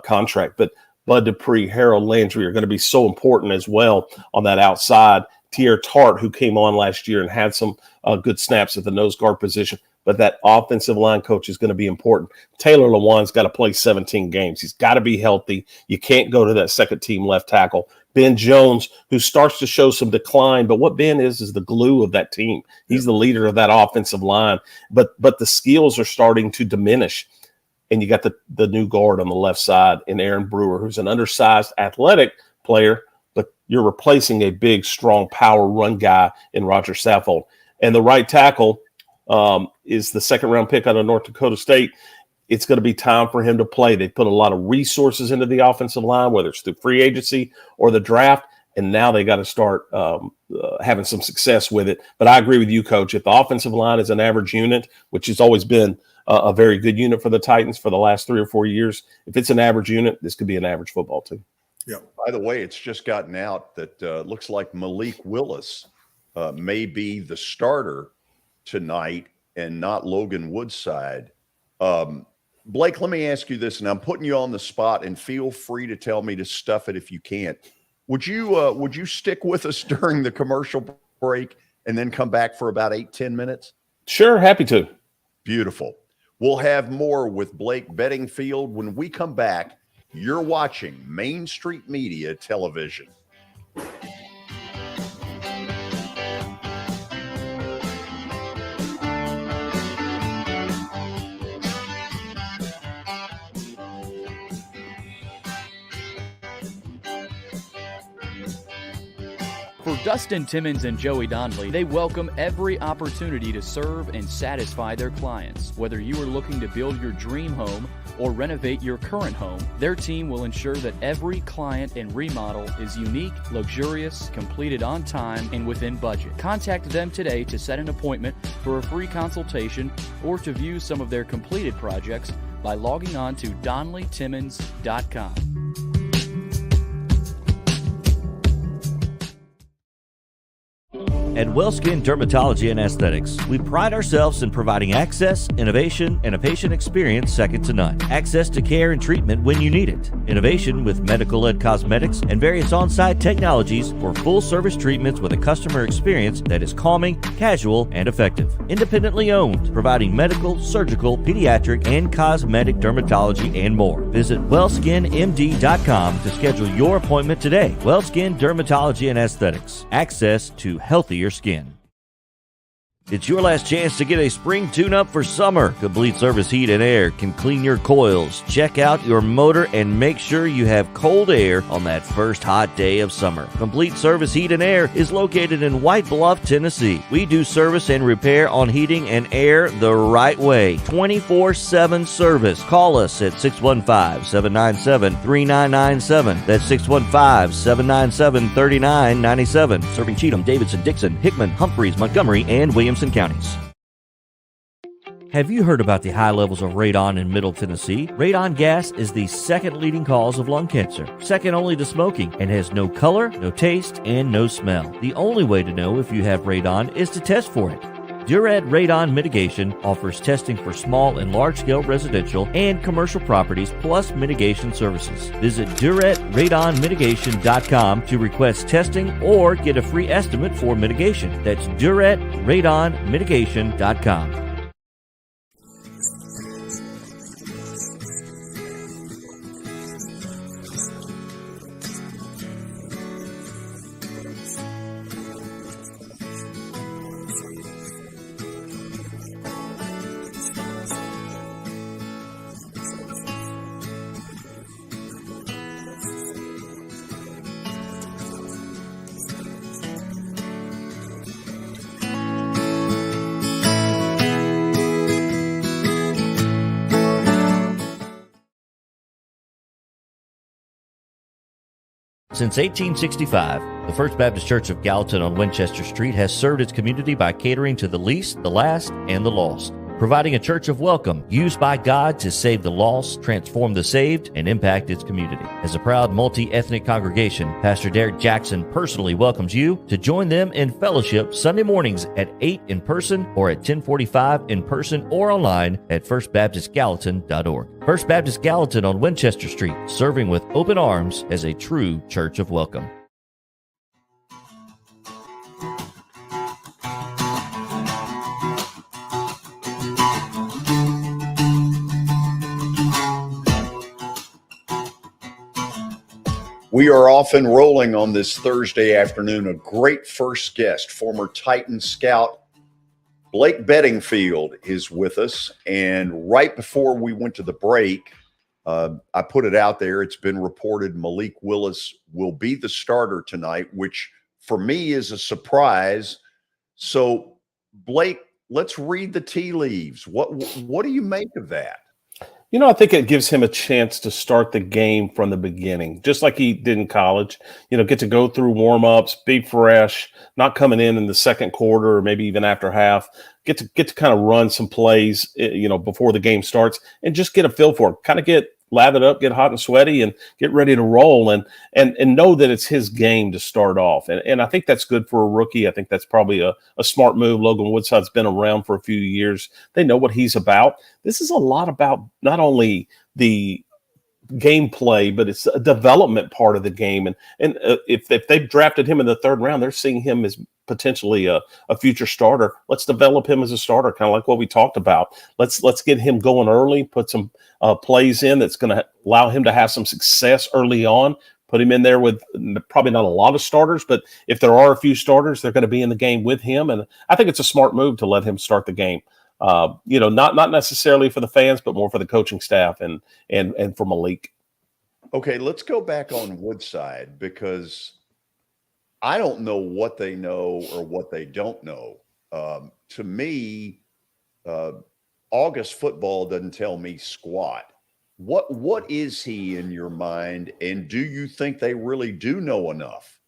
contract. But Bud Dupree, Harold Landry are going to be so important as well on that outside. Tier Tart, who came on last year and had some good snaps at the nose guard position. But that offensive line coach is going to be important. Taylor Lewan's got to play 17 games. He's got to be healthy. You can't go to that second team left tackle. Ben Jones, who starts to show some decline, but what Ben is the glue of that team. He's the leader of that offensive line. But the skills are starting to diminish. And you got the new guard on the left side in Aaron Brewer, who's an undersized athletic player, but you're replacing a big, strong power run guy in Roger Saffold. And the right tackle is the second-round pick out of North Dakota State. It's going to be time for him to play. They put a lot of resources into the offensive line, whether it's through free agency or the draft, and now they got to start having some success with it. But I agree with you, Coach. If the offensive line is an average unit, which has always been a very good unit for the Titans for the last 3 or 4 years, if it's an average unit, this could be an average football team. Yeah. By the way, it's just gotten out that looks like Malik Willis may be the starter tonight and not Logan Woodside. Blake, let me ask you this, and I'm putting you on the spot, and feel free to tell me to stuff it if you can't. Would you stick with us during the commercial break and then come back for about 8-10 minutes? Sure, happy to. Beautiful. We'll have more with Blake Beddingfield when we come back. You're watching Main Street Media Television. For Dustin Timmons and Joey Donnelly, they welcome every opportunity to serve and satisfy their clients. Whether you are looking to build your dream home or renovate your current home, their team will ensure that every client and remodel is unique, luxurious, completed on time, and within budget. Contact them today to set an appointment for a free consultation or to view some of their completed projects by logging on to DonnellyTimmons.com. At WellSkin Dermatology and Aesthetics, we pride ourselves in providing access, innovation, and a patient experience second to none. Access to care and treatment when you need it. Innovation with medical-led cosmetics and various on-site technologies for full-service treatments with a customer experience that is calming, casual, and effective. Independently owned, providing medical, surgical, pediatric, and cosmetic dermatology and more. Visit WellSkinMD.com to schedule your appointment today. WellSkin Dermatology and Aesthetics. Access to healthier skin. It's your last chance to get a spring tune-up for summer. Complete Service Heat and Air can clean your coils, check out your motor, and make sure you have cold air on that first hot day of summer. Complete Service Heat and Air is located in White Bluff, Tennessee. We do service and repair on heating and air the right way. 24/7 service. Call us at 615-797-3997. That's 615-797-3997. Serving Cheatham, Davidson, Dixon, Hickman, Humphreys, Montgomery, and Williamson counties. Have you heard about the high levels of radon in Middle Tennessee? Radon gas is the second leading cause of lung cancer, second only to smoking, and has no color, no taste, and no smell. The only way to know if you have radon is to test for it. Duret Radon Mitigation offers testing for small and large-scale residential and commercial properties, plus mitigation services. Visit DuretRadonMitigation.com to request testing or get a free estimate for mitigation. That's DuretRadonMitigation.com. Since 1865, the First Baptist Church of Gallatin on Winchester Street has served its community by catering to the least, the last, and the lost, providing a church of welcome used by God to save the lost, transform the saved, and impact its community. As a proud multi-ethnic congregation, Pastor Derek Jackson personally welcomes you to join them in fellowship Sunday mornings at 8 in person or at 1045 in person or online at firstbaptistgallatin.org. First Baptist Gallatin on Winchester Street, serving with open arms as a true church of welcome. We are off and rolling on this Thursday afternoon. A great first guest, former Titan scout Blake Beddingfield is with us. And right before we went to the break, I put it out there. It's been reported Malik Willis will be the starter tonight, which for me is a surprise. So, Blake, let's read the tea leaves. What do you make of that? You know, I think it gives him a chance to start the game from the beginning, just like he did in college. You know, get to go through warm-ups, be fresh, not coming in the second quarter or maybe even after half. Get to kind of run some plays, you know, before the game starts and just get a feel for it. Kind of get lathered up, get hot and sweaty, and get ready to roll, and know that it's his game to start off. And I think that's good for a rookie. I think that's probably a smart move. Logan Woodside's been around for a few years. They know what he's about. This is a lot about not only the gameplay, but it's a development part of the game. And if they've drafted him in the third round, they're seeing him as potentially a future starter. Let's develop him as a starter, kind of like what we talked about. Let's get him going early, put some plays in that's going to allow him to have some success early on. Put him in there with probably not a lot of starters, but if there are a few starters, they're going to be in the game with him. And I think it's a smart move to let him start the game. You know, not necessarily for the fans, but more for the coaching staff and for Malik. Okay, let's go back on Woodside, because I don't know what they know or what they don't know. To me, August football doesn't tell me squat. What is he in your mind, and do you think they really do know enough?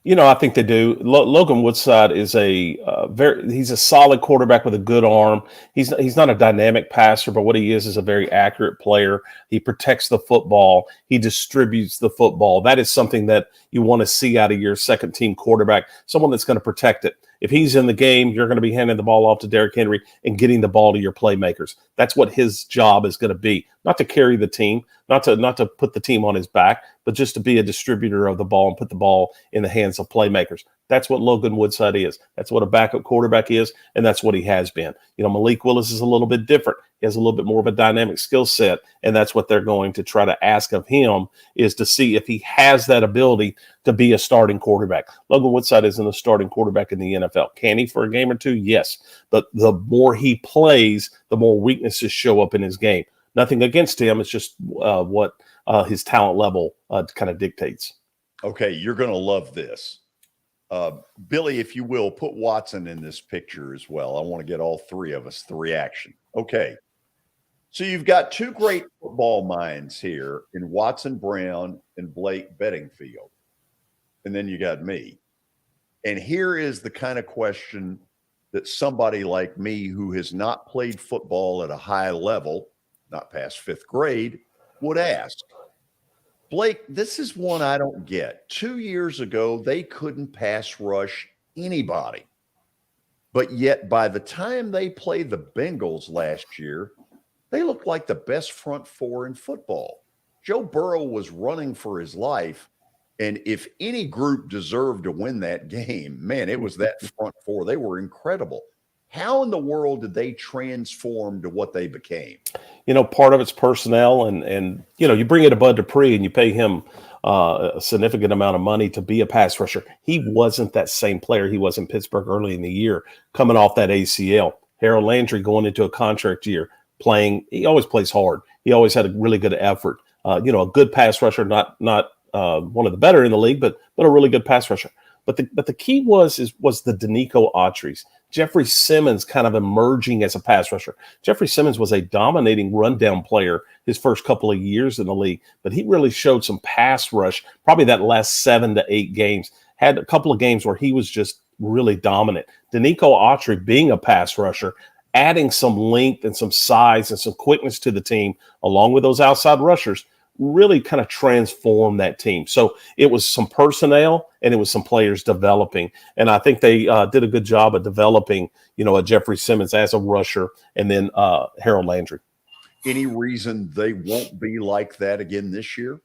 You know, I think they do. Logan Woodside is he's a solid quarterback with a good arm. He's not a dynamic passer, but what he is a very accurate player. He protects the football. He distributes the football. That is something that you want to see out of your second team quarterback, someone that's going to protect it. If he's in the game, you're going to be handing the ball off to Derrick Henry and getting the ball to your playmakers. That's what his job is going to be. Not to carry the team, not to put the team on his back, but just to be a distributor of the ball and put the ball in the hands of playmakers. That's what Logan Woodside is. That's what a backup quarterback is, and that's what he has been. You know, Malik Willis is a little bit different. He has a little bit more of a dynamic skill set, and that's what they're going to try to ask of him, is to see if he has that ability to be a starting quarterback. Logan Woodside isn't a starting quarterback in the NFL. Can he for a game or two? Yes. But the more he plays, the more weaknesses show up in his game. Nothing against him. It's just what his talent level kind of dictates. Okay, you're going to love this. Billy, if you will, put Watson in this picture as well. I want to get all three of us the reaction. Okay. So you've got two great football minds here in Watson Brown and Blake Beddingfield. And then you got me. And here is the kind of question that somebody like me who has not played football at a high level, not past fifth grade, would ask. Blake, this is one I don't get. 2 years ago, they couldn't pass rush anybody. But yet, by the time they played the Bengals last year, they looked like the best front four in football. Joe Burrow was running for his life. And if any group deserved to win that game, man, it was that front four. They were incredible. How in the world did they transform to what they became? Part of it's personnel, and you bring in a Bud Dupree and you pay him a significant amount of money to be a pass rusher. He wasn't that same player he was in Pittsburgh early in the year, coming off that ACL. Harold Landry going into a contract year, he always plays hard. He always had a really good effort. A good pass rusher, not one of the better in the league, but a really good pass rusher. But the key was the Danico Autry's. Jeffrey Simmons kind of emerging as a pass rusher. Jeffrey Simmons was a dominating rundown player his first couple of years in the league, but he really showed some pass rush, probably that last 7 to 8 games. Had a couple of games where he was just really dominant. Danico Autry being a pass rusher, adding some length and some size and some quickness to the team, along with those outside rushers, really kind of transformed that team. So it was some personnel and it was some players developing. And I think they did a good job of developing, a Jeffrey Simmons as a rusher, and then Harold Landry. Any reason they won't be like that again this year?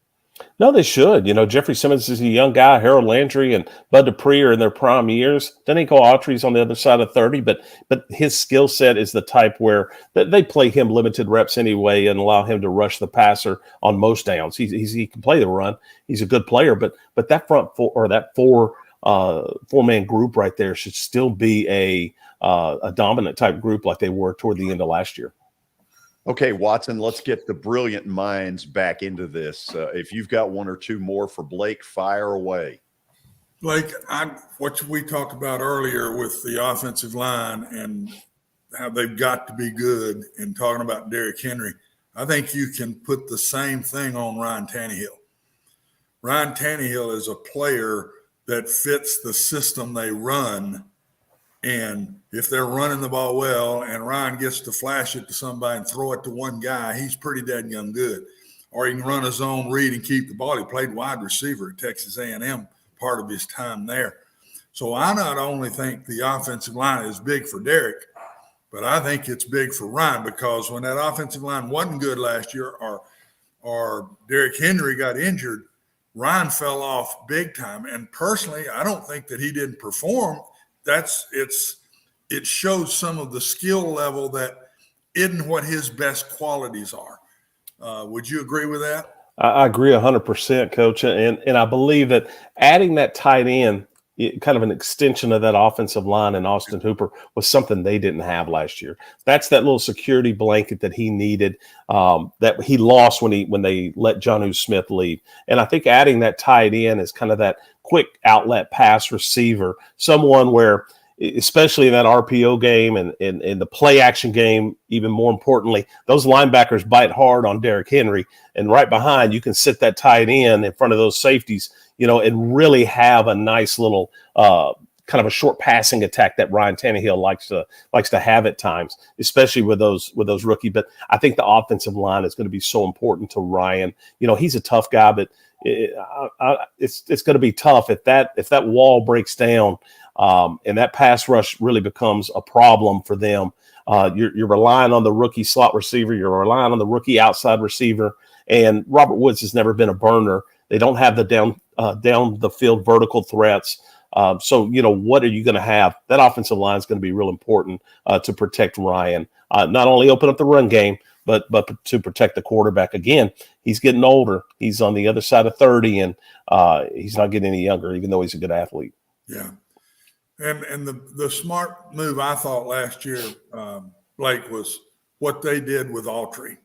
No, they should. Jeffrey Simmons is a young guy. Harold Landry and Bud Dupree are in their prime years. Danico Autry's on the other side of 30, but his skill set is the type where they play him limited reps anyway and allow him to rush the passer on most downs. He can play the run. He's a good player, but that front four, or that four-man group right there should still be a dominant type group like they were toward the end of last year. Okay, Watson, let's get the brilliant minds back into this. If you've got one or two more for Blake, fire away. Blake, what we talked about earlier with the offensive line and how they've got to be good, and talking about Derrick Henry, I think you can put the same thing on Ryan Tannehill. Ryan Tannehill is a player that fits the system they run. And if they're running the ball well and Ryan gets to flash it to somebody and throw it to one guy, he's pretty dead young good. Or he can run his own read and keep the ball. He played wide receiver at Texas A&M part of his time there. So I not only think the offensive line is big for Derrick, but I think it's big for Ryan, because when that offensive line wasn't good last year, or Derrick Henry got injured, Ryan fell off big time. And personally, I don't think that he didn't perform. It shows some of the skill level that isn't what his best qualities are. Would you agree with that? I agree 100%, Coach. And I believe that adding that tight end, kind of an extension of that offensive line, and Austin Hooper, was something they didn't have last year. That's that little security blanket that he needed, that he lost when they let Jonnu Smith leave. And I think adding that tight end is kind of that quick outlet pass receiver, someone where, especially in that RPO game and in the play action game, even more importantly, those linebackers bite hard on Derrick Henry, and right behind you can sit that tight end in front of those safeties, and really have a nice little kind of a short passing attack that Ryan Tannehill likes to have at times, especially with those rookie. But I think the offensive line is going to be so important to Ryan. He's a tough guy, but it's going to be tough if that wall breaks down, and that pass rush really becomes a problem for them. You're relying on the rookie slot receiver. You're relying on the rookie outside receiver. And Robert Woods has never been a burner. They don't have the down the field vertical threats. So, what are you going to have? That offensive line is going to be real important to protect Ryan. Not only open up the run game, but to protect the quarterback. Again, he's getting older. He's on the other side of 30, and he's not getting any younger, even though he's a good athlete. Yeah. And the smart move I thought last year, Blake, was what they did with Autry.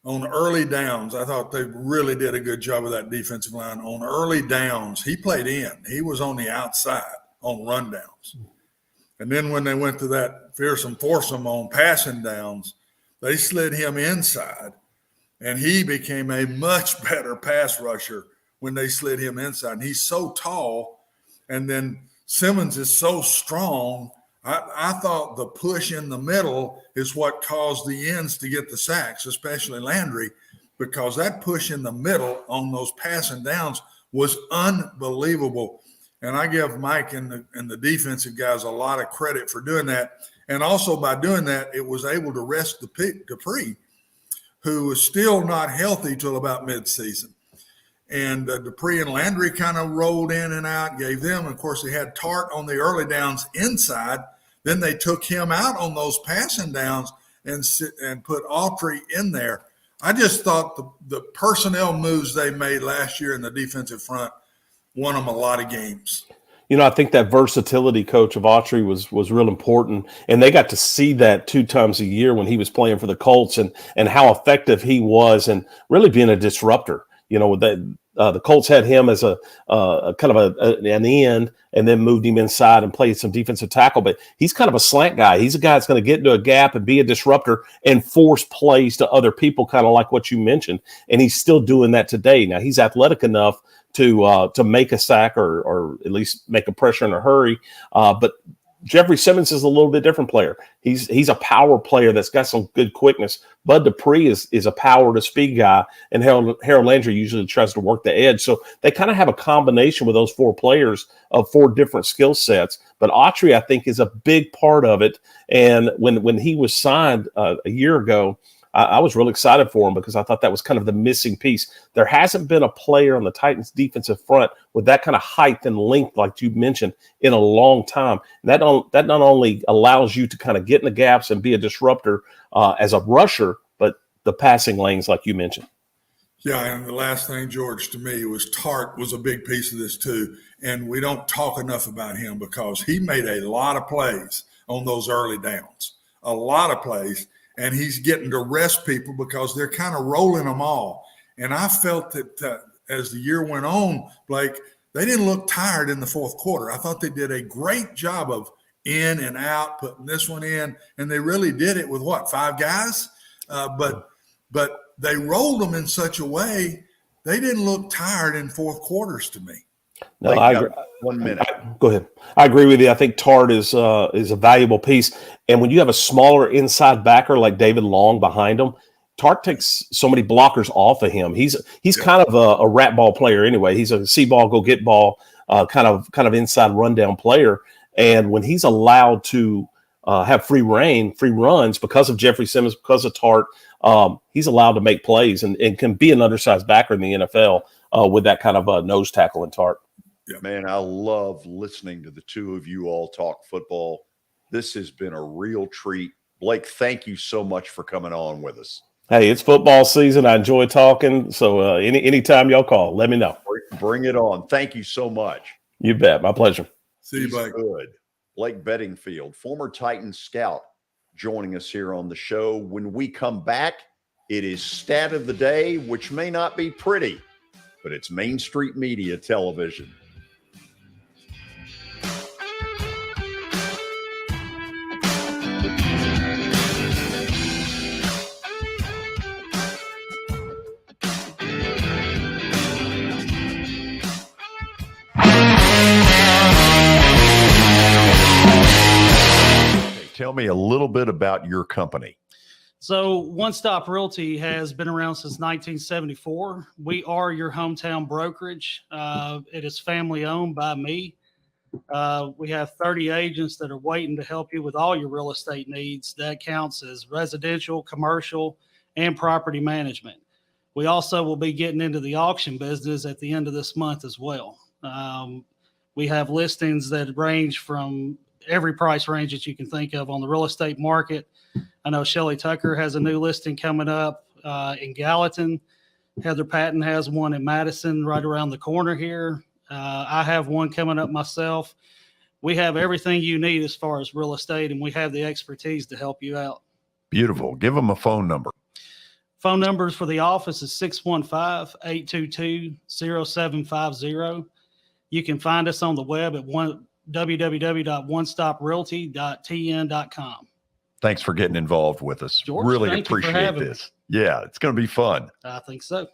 On early downs, I thought they really did a good job of that defensive line. On early downs, he played in. He was on the outside on rundowns. And then when they went to that fearsome foursome on passing downs, they slid him inside, and he became a much better pass rusher when they slid him inside. And he's so tall, and then Simmons is so strong. I thought the push in the middle is what caused the ends to get the sacks, especially Landry, because that push in the middle on those passing downs was unbelievable. And I give Mike and the defensive guys a lot of credit for doing that. And also by doing that, it was able to rest Dupree, who was still not healthy till about midseason. And Dupree and Landry kind of rolled in and out, gave them. Of course, they had Tart on the early downs inside. Then they took him out on those passing downs and put Autry in there. I just thought the personnel moves they made last year in the defensive front won them a lot of games. I think that versatility, Coach, of Autry was real important, and they got to see that 2 times a year when he was playing for the Colts and how effective he was and really being a disruptor. The Colts had him as a kind of an end and then moved him inside and played some defensive tackle. But he's kind of a slant guy. He's a guy that's going to get into a gap and be a disruptor and force plays to other people, kind of like what you mentioned. And he's still doing that today. Now, he's athletic enough to make a sack or at least make a pressure in a hurry. But Jeffrey Simmons is a little bit different player. He's a power player that's got some good quickness. Bud Dupree is a power to speed guy, and Harold Landry usually tries to work the edge. So they kind of have a combination with those 4 players of 4 different skill sets. But Autry, I think, is a big part of it. And when he was signed a year ago, I was really excited for him because I thought that was kind of the missing piece. There hasn't been a player on the Titans defensive front with that kind of height and length, like you mentioned, in a long time. And that not only allows you to kind of get in the gaps and be a disruptor as a rusher, but the passing lanes, like you mentioned. Yeah, and the last thing, George, to me was Tart was a big piece of this too. And we don't talk enough about him because he made a lot of plays on those early downs, a lot of plays. And he's getting to rest people because they're kind of rolling them all. And I felt that as the year went on, Blake, they didn't look tired in the fourth quarter. I thought they did a great job of in and out, putting this one in. And they really did it with, 5 guys? But they rolled them in such a way, they didn't look tired in fourth quarters to me. No, I agree. 1 minute. Go ahead. I agree with you. I think Tart is a valuable piece. And when you have a smaller inside backer like David Long behind him, Tart takes so many blockers off of him. He's kind of a rat ball player anyway. He's a see ball, go get ball, kind of inside rundown player. And when he's allowed to have free runs because of Jeffrey Simmons, because of Tart, he's allowed to make plays and can be an undersized backer in the NFL with that kind of nose tackle in Tart. Yeah, man, I love listening to the two of you all talk football. This has been a real treat. Blake, thank you so much for coming on with us. Hey, it's football season. I enjoy talking. So anytime y'all call, let me know. Bring it on. Thank you so much. You bet. My pleasure. See you, Blake. Good. Blake Beddingfield, former Titans scout, joining us here on the show. When we come back, it is Stat of the Day, which may not be pretty, but it's Main Street Media Television. Tell me a little bit about your company. So One Stop Realty has been around since 1974. We are your hometown brokerage. It is family owned by me. We have 30 agents that are waiting to help you with all your real estate needs. That counts as residential, commercial, and property management. We also will be getting into the auction business at the end of this month as well. We have listings that range from every price range that you can think of on the real estate market. I know Shelley Tucker has a new listing coming up in Gallatin. Heather Patton has one in Madison right around the corner here. I have one coming up myself. We have everything you need as far as real estate, and we have the expertise to help you out. Beautiful. Give them a phone number. Phone numbers for the office is 615-822-0750. You can find us on the web at www.onestoprealty.tn.com. Thanks for getting involved with us. George, really appreciate this. Yeah, it's going to be fun. I think so.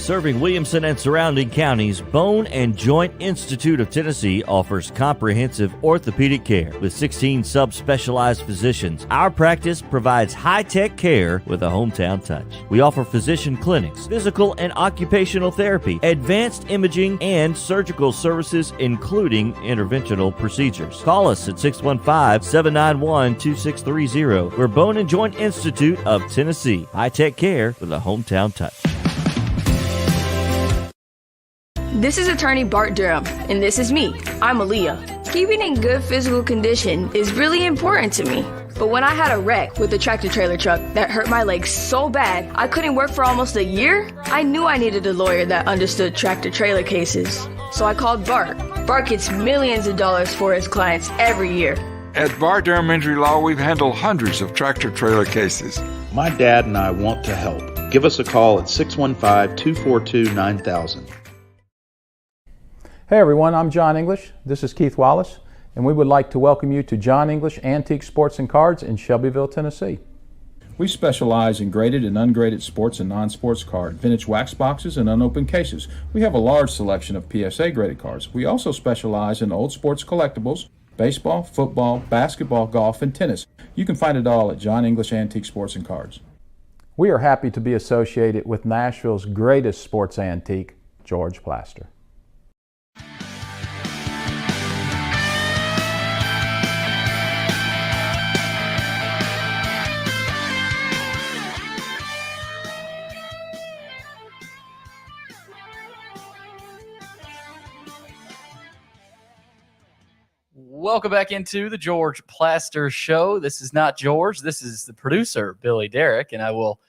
Serving Williamson and surrounding counties, Bone and Joint Institute of Tennessee offers comprehensive orthopedic care with 16 subspecialized physicians. Our practice provides high-tech care with a hometown touch. We offer physician clinics, physical and occupational therapy, advanced imaging, and surgical services, including interventional procedures. Call us at 615-791-2630. We're Bone and Joint Institute of Tennessee. High-tech care with a hometown touch. This is attorney Bart Durham, and this is me. I'm Aaliyah. Keeping in good physical condition is really important to me. But when I had a wreck with a tractor-trailer truck that hurt my legs so bad I couldn't work for almost a year, I knew I needed a lawyer that understood tractor-trailer cases. So I called Bart. Bart gets millions of dollars for his clients every year. At Bart Durham Injury Law, we've handled hundreds of tractor-trailer cases. My dad and I want to help. Give us a call at 615-242-9000. Hey everyone, I'm John English. This is Keith Wallace, and we would like to welcome you to John English Antique Sports and Cards in Shelbyville, Tennessee. We specialize in graded and ungraded sports and non-sports cards, vintage wax boxes, and unopened cases. We have a large selection of PSA graded cards. We also specialize in old sports collectibles, baseball, football, basketball, golf, and tennis. You can find it all at John English Antique Sports and Cards. We are happy to be associated with Nashville's greatest sports antique, George Plaster. Welcome back into the George Plaster Show. This is not George. This is the producer, Billy Derrick, and I will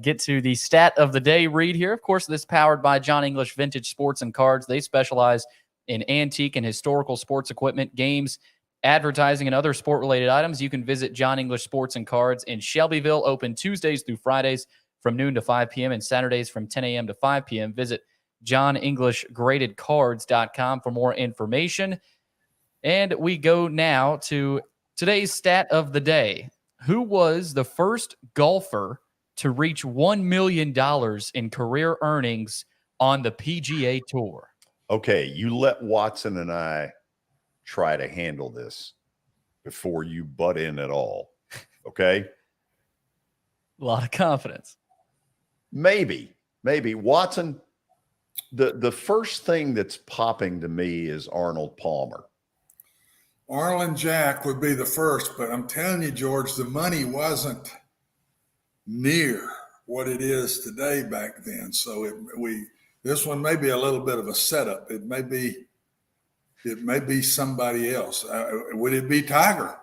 get to the stat of the day read here. Of course, this is powered by John English Vintage Sports and Cards. They specialize in antique and historical sports equipment, games, advertising, and other sport-related items. You can visit John English Sports and Cards in Shelbyville, open Tuesdays through Fridays from noon to 5 p.m. and Saturdays from 10 a.m. to 5 p.m. Visit JohnEnglishGradedCards.com for more information. And we go now to today's stat of the day. Who was the first golfer to reach $1 million in career earnings on the PGA Tour? Okay, you let Watson and I try to handle this before you butt in at all. Okay? A lot of confidence. Maybe. Watson, the first thing that's popping to me is Arnold Palmer. Arlen Jack would be the first, but I'm telling you, George, the money wasn't near what it is today back then. So this one may be a little bit of a setup. It may be somebody else. Would it be Tiger?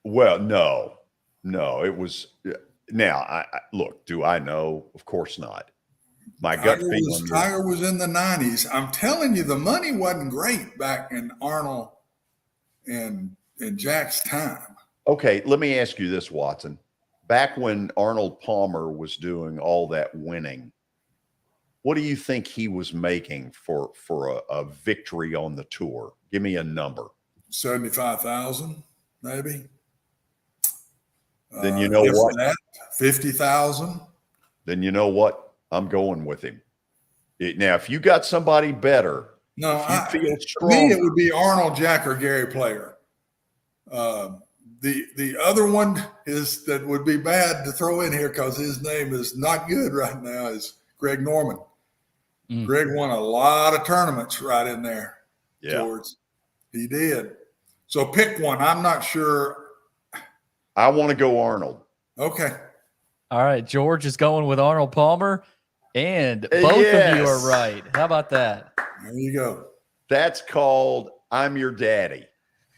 Well, no, it was. Now, look, do I know? Of course not. My gut feeling. Tiger was in the 90s. I'm telling you, the money wasn't great back in Arnold and Jack's time. Okay, let me ask you this, Watson. Back when Arnold Palmer was doing all that winning, what do you think he was making for a victory on the tour? Give me a number. 75,000, maybe. Then you know what? 50,000. Then you know what? I'm going with him. Now, if you got somebody better, no, feel for me it would be Arnold, Jack, or Gary Player. The other one is that would be bad to throw in here because his name is not good right now is Greg Norman. Greg won a lot of tournaments right in there. Yeah, George. He did. So pick one. I'm not sure. I want to go Arnold. Okay. All right. George is going with Arnold Palmer. And both of you are right. How about that? There you go. That's called I'm Your Daddy.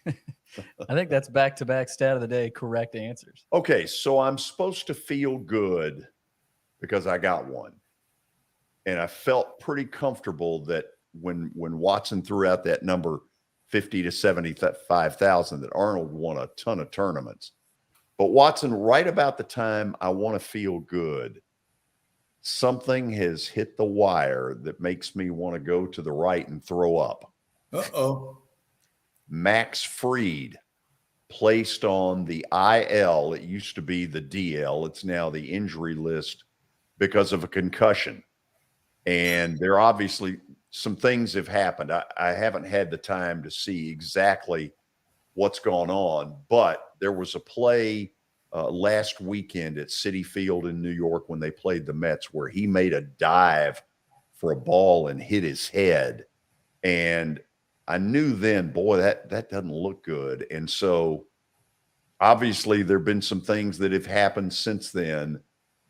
I think that's back-to-back stat of the day, correct answers. Okay, so I'm supposed to feel good because I got one. And I felt pretty comfortable that when Watson threw out that number 50 to 75,000 that Arnold won a ton of tournaments. But Watson, right about the time I want to feel good, something has hit the wire that makes me want to go to the right and throw up. Uh-oh. Max Fried placed on the IL. It used to be the DL. It's now the injury list because of a concussion. And there obviously some things have happened. I haven't had the time to see exactly what's gone on, but there was a play last weekend at Citi Field in New York when they played the Mets where he made a dive for a ball and hit his head. And I knew then, boy, that doesn't look good. And so obviously there have been some things that have happened since then.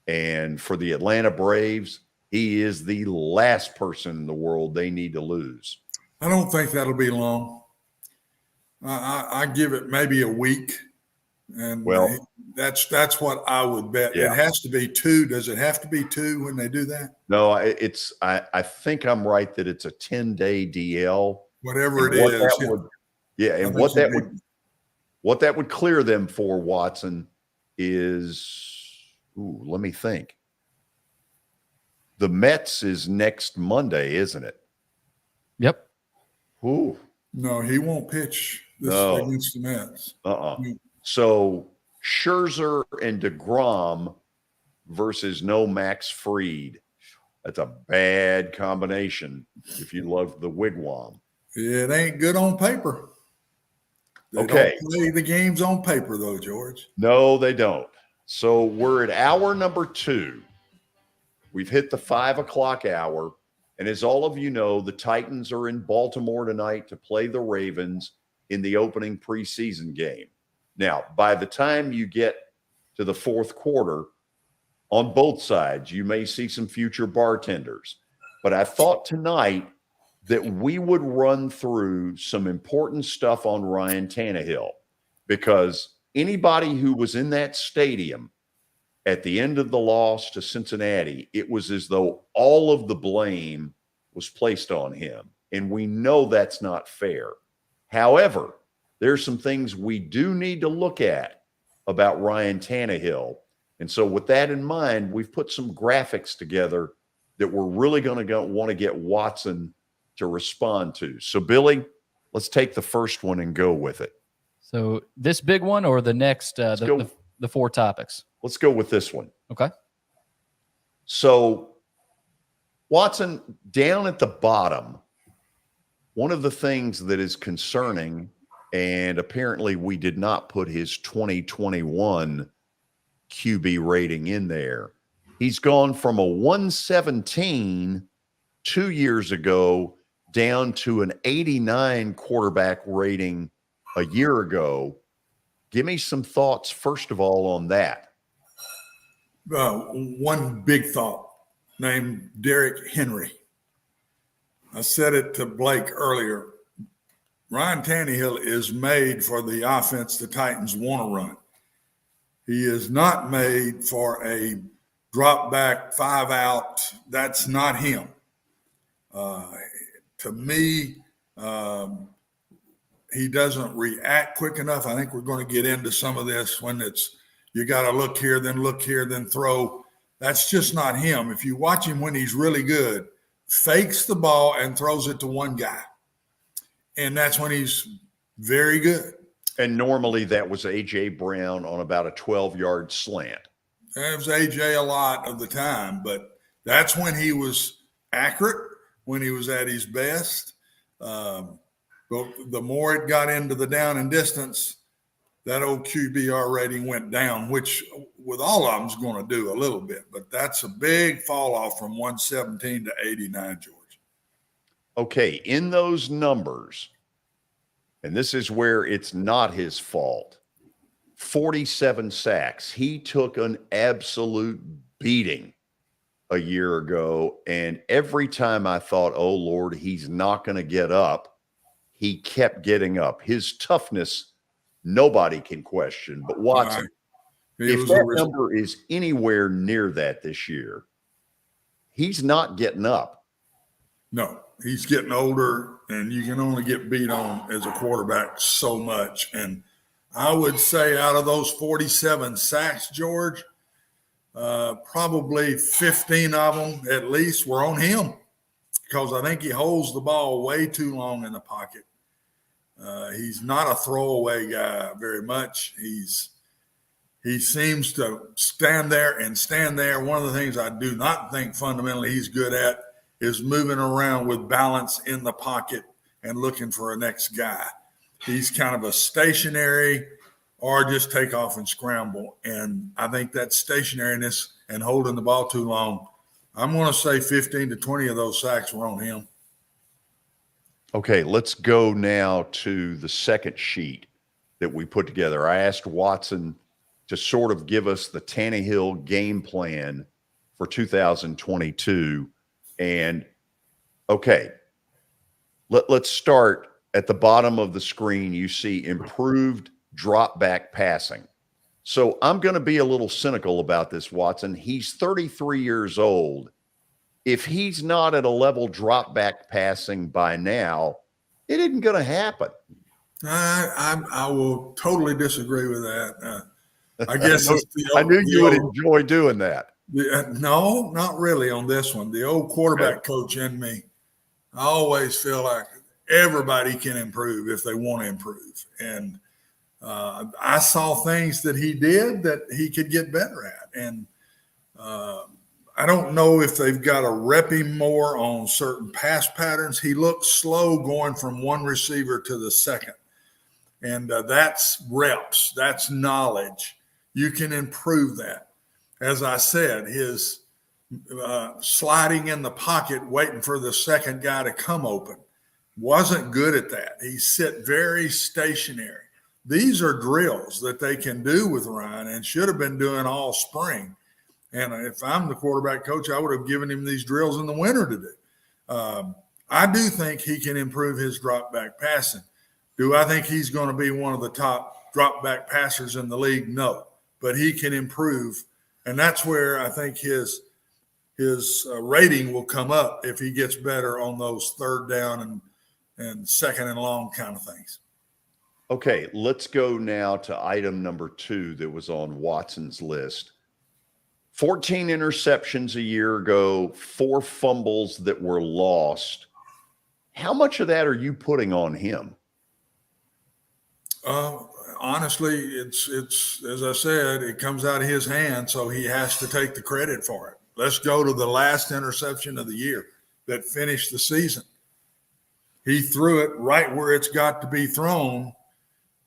And for the Atlanta Braves, he is the last person in the world they need to lose. I don't think that'll be long. I give it maybe a week. And that's what I would bet. Yeah. It has to be 2. Does it have to be 2 when they do that? No, I think I'm right that it's a 10-day DL. Whatever it is. And what that would clear them for, Watson, is let me think. The Mets is next Monday, isn't it? Yep. Ooh. No, he won't pitch against the Mets. So Scherzer and DeGrom versus no Max Fried. That's a bad combination if you love the wigwam. It ain't good on paper. They don't play the games on paper, though, George. No, they don't. So we're at hour number 2. We've hit the 5 o'clock hour. And as all of you know, the Titans are in Baltimore tonight to play the Ravens in the opening preseason game. Now, by the time you get to the fourth quarter, on both sides, you may see some future bartenders. But I thought tonight that we would run through some important stuff on Ryan Tannehill, because anybody who was in that stadium at the end of the loss to Cincinnati, it was as though all of the blame was placed on him. And we know that's not fair. However, there's some things we do need to look at about Ryan Tannehill. And so with that in mind, we've put some graphics together that we're really going to want to get Watson to respond to. So, Billy, let's take the first one and go with it. So this big one or the next, the 4 topics? Let's go with this one. Okay. So, Watson, down at the bottom, one of the things that is concerning, and apparently we did not put his 2021 QB rating in there. He's gone from a 117 2 years ago down to an 89 quarterback rating a year ago. Give me some thoughts, first of all, on that. One big thought named Derrick Henry. I said it to Blake earlier. Ryan Tannehill is made for the offense the Titans want to run. He is not made for a drop back 5 out. That's not him. To me, he doesn't react quick enough. I think we're going to get into some of this when it's you got to look here, then throw. That's just not him. If you watch him when he's really good, fakes the ball and throws it to one guy. And that's when he's very good. And normally that was A.J. Brown on about a 12-yard slant. That was A.J. a lot of the time, but that's when he was accurate, when he was at his best. But the more it got into the down and distance, that old QBR rating went down, which with all of them is going to do a little bit. But that's a big fall off from 117 to 89, George. Okay, in those numbers, and this is where it's not his fault, 47 sacks. He took an absolute beating a year ago, and every time I thought, oh, Lord, he's not going to get up, he kept getting up. His toughness, nobody can question. But Watson, if that number is anywhere near that this year, he's not getting up. No, he's getting older, and you can only get beat on as a quarterback so much. And I would say out of those 47 sacks, George, probably 15 of them at least were on him, because I think he holds the ball way too long in the pocket. He's not a throwaway guy very much. He He seems to stand there and stand there. One of the things I do not think fundamentally he's good at is moving around with balance in the pocket and looking for a next guy. He's kind of a stationary or just take off and scramble. And I think that stationariness and holding the ball too long, I'm going to say 15 to 20 of those sacks were on him. Okay, let's go now to the second sheet that we put together. I asked Watson to sort of give us the Tannehill game plan for 2022. And, okay, let's start at the bottom of the screen. You see improved drop back passing. So I'm going to be a little cynical about this, Watson. He's 33 years old. If he's not at a level drop back passing by now, it isn't going to happen. I will totally disagree with that. I guess I knew you would enjoy doing that. No, not really on this one. The old quarterback coach in me, I always feel like everybody can improve if they want to improve. And I saw things that he did that he could get better at. And I don't know if they've got to rep him more on certain pass patterns. He looks slow going from one receiver to the second. And that's reps. That's knowledge. You can improve that. As I said, his sliding in the pocket, waiting for the second guy to come open, wasn't good at that. He sit very stationary. These are drills that they can do with Ryan and should have been doing all spring. And if I'm the quarterback coach, I would have given him these drills in the winter to do. I do think he can improve his drop back passing. Do I think he's going to be one of the top drop back passers in the league? No, but he can improve. And that's where I think his rating will come up if he gets better on those third down and second and long kind of things. Okay, let's go now to item number 2 that was on Watson's list. 14 interceptions a year ago, 4 fumbles that were lost. How much of that are you putting on him? Honestly, it's as I said, it comes out of his hand, so he has to take the credit for it. Let's go to the last interception of the year that finished the season. He threw it right where it's got to be thrown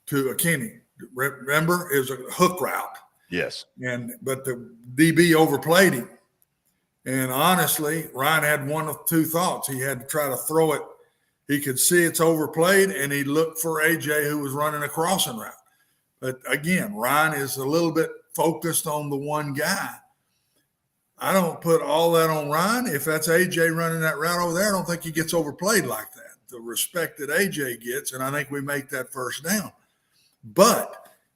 to a Kenny. Remember, it was a hook route. Yes. But the DB overplayed him. And honestly, Ryan had one of 2 thoughts. He had to try to throw it. He could see it's overplayed, and he looked for AJ, who was running a crossing route. But again, Ryan is a little bit focused on the one guy. I don't put all that on Ryan. If that's AJ running that route over there, I don't think he gets overplayed like that. The respect that AJ gets, and I think we make that first down. But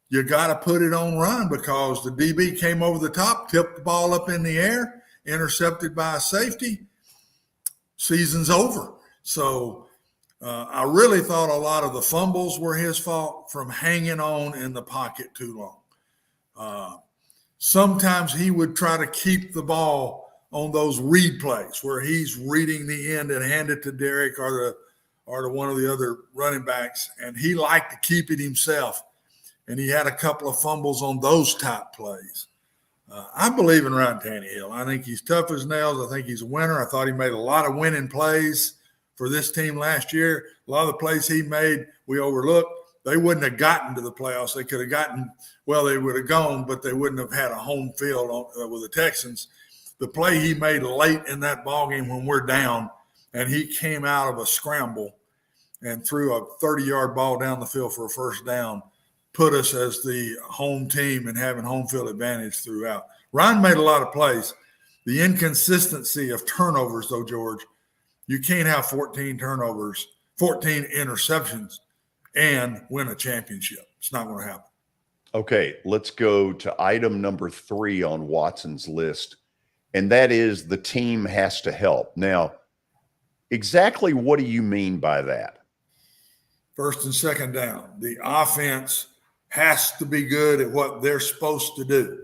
you got to put it on Ryan because the DB came over the top, tipped the ball up in the air, intercepted by a safety. Season's over. So I really thought a lot of the fumbles were his fault from hanging on in the pocket too long. Sometimes he would try to keep the ball on those read plays where he's reading the end and hand it to Derek or to one of the other running backs, and he liked to keep it himself. And he had a couple of fumbles on those type plays. I believe in Ryan Tannehill. I think he's tough as nails. I think he's a winner. I thought he made a lot of winning plays for this team last year. A lot of the plays he made, we overlooked. They wouldn't have gotten to the playoffs. They could have gotten, well, they would have gone, but they wouldn't have had a home field with the Texans. The play he made late in that ballgame when we're down, and he came out of a scramble and threw a 30-yard ball down the field for a first down, put us as the home team and having home field advantage throughout. Ryan made a lot of plays. The inconsistency of turnovers, though, George, you can't have 14 turnovers, 14 interceptions, and win a championship. It's not going to happen. Okay, let's go to item number 3 on Watson's list, and that is the team has to help. Now, exactly what do you mean by that? First and second down. The offense has to be good at what they're supposed to do.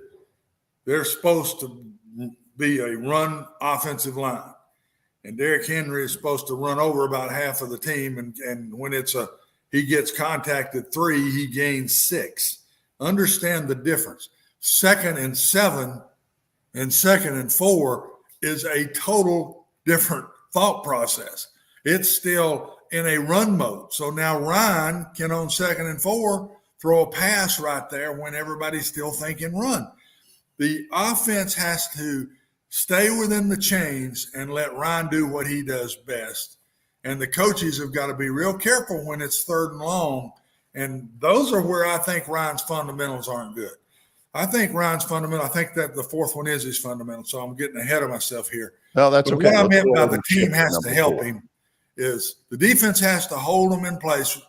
They're supposed to be a run offensive line. And Derrick Henry is supposed to run over about half of the team. And when he gets contacted 3, he gains 6. Understand the difference. 2nd and 7 and 2nd and 4 is a total different thought process. It's still in a run mode. So now Ryan can, on 2nd and 4, throw a pass right there when everybody's still thinking run. The offense has to stay within the chains and let Ryan do what he does best. And the coaches have got to be real careful when it's 3rd and long. And those are where I think Ryan's fundamentals aren't good. I think Ryan's fundamental. I think that the 4th one is his fundamental. So I'm getting ahead of myself here. No, that's but okay. What I meant by the team has to help him is the defense has to hold them in place.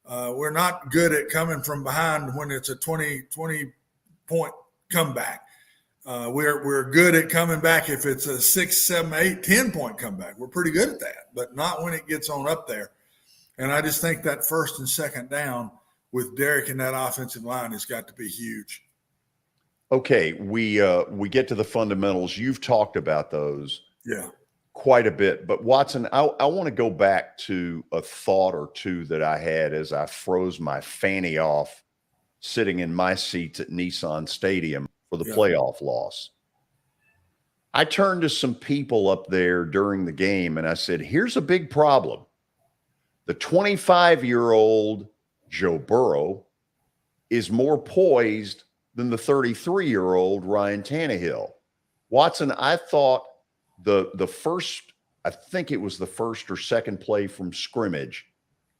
We're not good at coming from behind when it's a 20-point comeback. We're good at coming back if it's a 6, 7, 8, 10-point comeback. We're pretty good at that, but not when it gets on up there. And I just think that 1st and 2nd down with Derek in that offensive line has got to be huge. Okay, we get to the fundamentals. You've talked about those quite a bit. But, Watson, I want to go back to a thought or two that I had as I froze my fanny off sitting in my seats at Nissan Stadium for the playoff loss. I turned to some people up there during the game, and I said, here's a big problem. The 25-year-old Joe Burrow is more poised than the 33-year-old Ryan Tannehill. Watson, I thought the first, I think it was the 1st or 2nd play from scrimmage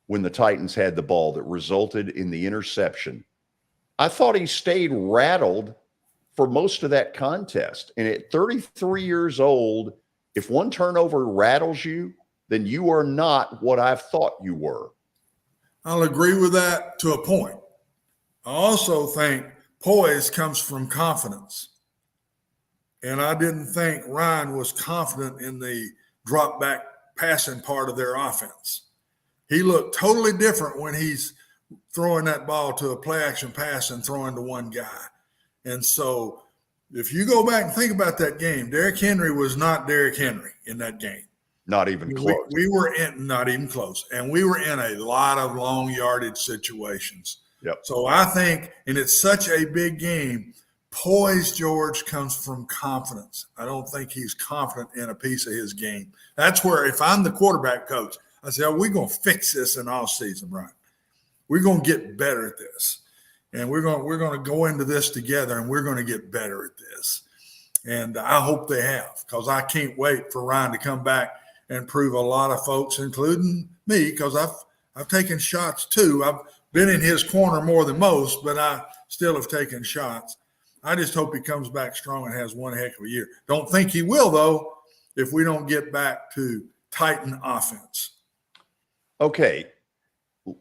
when the Titans had the ball that resulted in the interception. I thought he stayed rattled for most of that contest. And at 33 years old, if one turnover rattles you, then you are not what I've thought you were. I'll agree with that to a point. I also think poise comes from confidence. And I didn't think Ryan was confident in the drop back passing part of their offense. He looked totally different when he's throwing that ball to a play action pass and throwing to one guy. And so if you go back and think about that game, Derrick Henry was not Derrick Henry in that game. Not even close. We were in, not even close. And we were in a lot of long yardage situations. Yep. So I think, and it's such a big game, poise, George, comes from confidence. I don't think he's confident in a piece of his game. That's where, if I'm the quarterback coach, I say, we're going to fix this in off season, right? We're going to get better at this. And we're going to go into this together, and we're going to get better at this. And I hope they have, because I can't wait for Ryan to come back and prove a lot of folks, including me, because I've taken shots too. I've been in his corner more than most, but I still have taken shots. I just hope he comes back strong and has one heck of a year. Don't think he will, though, if we don't get back to Titan offense. Okay,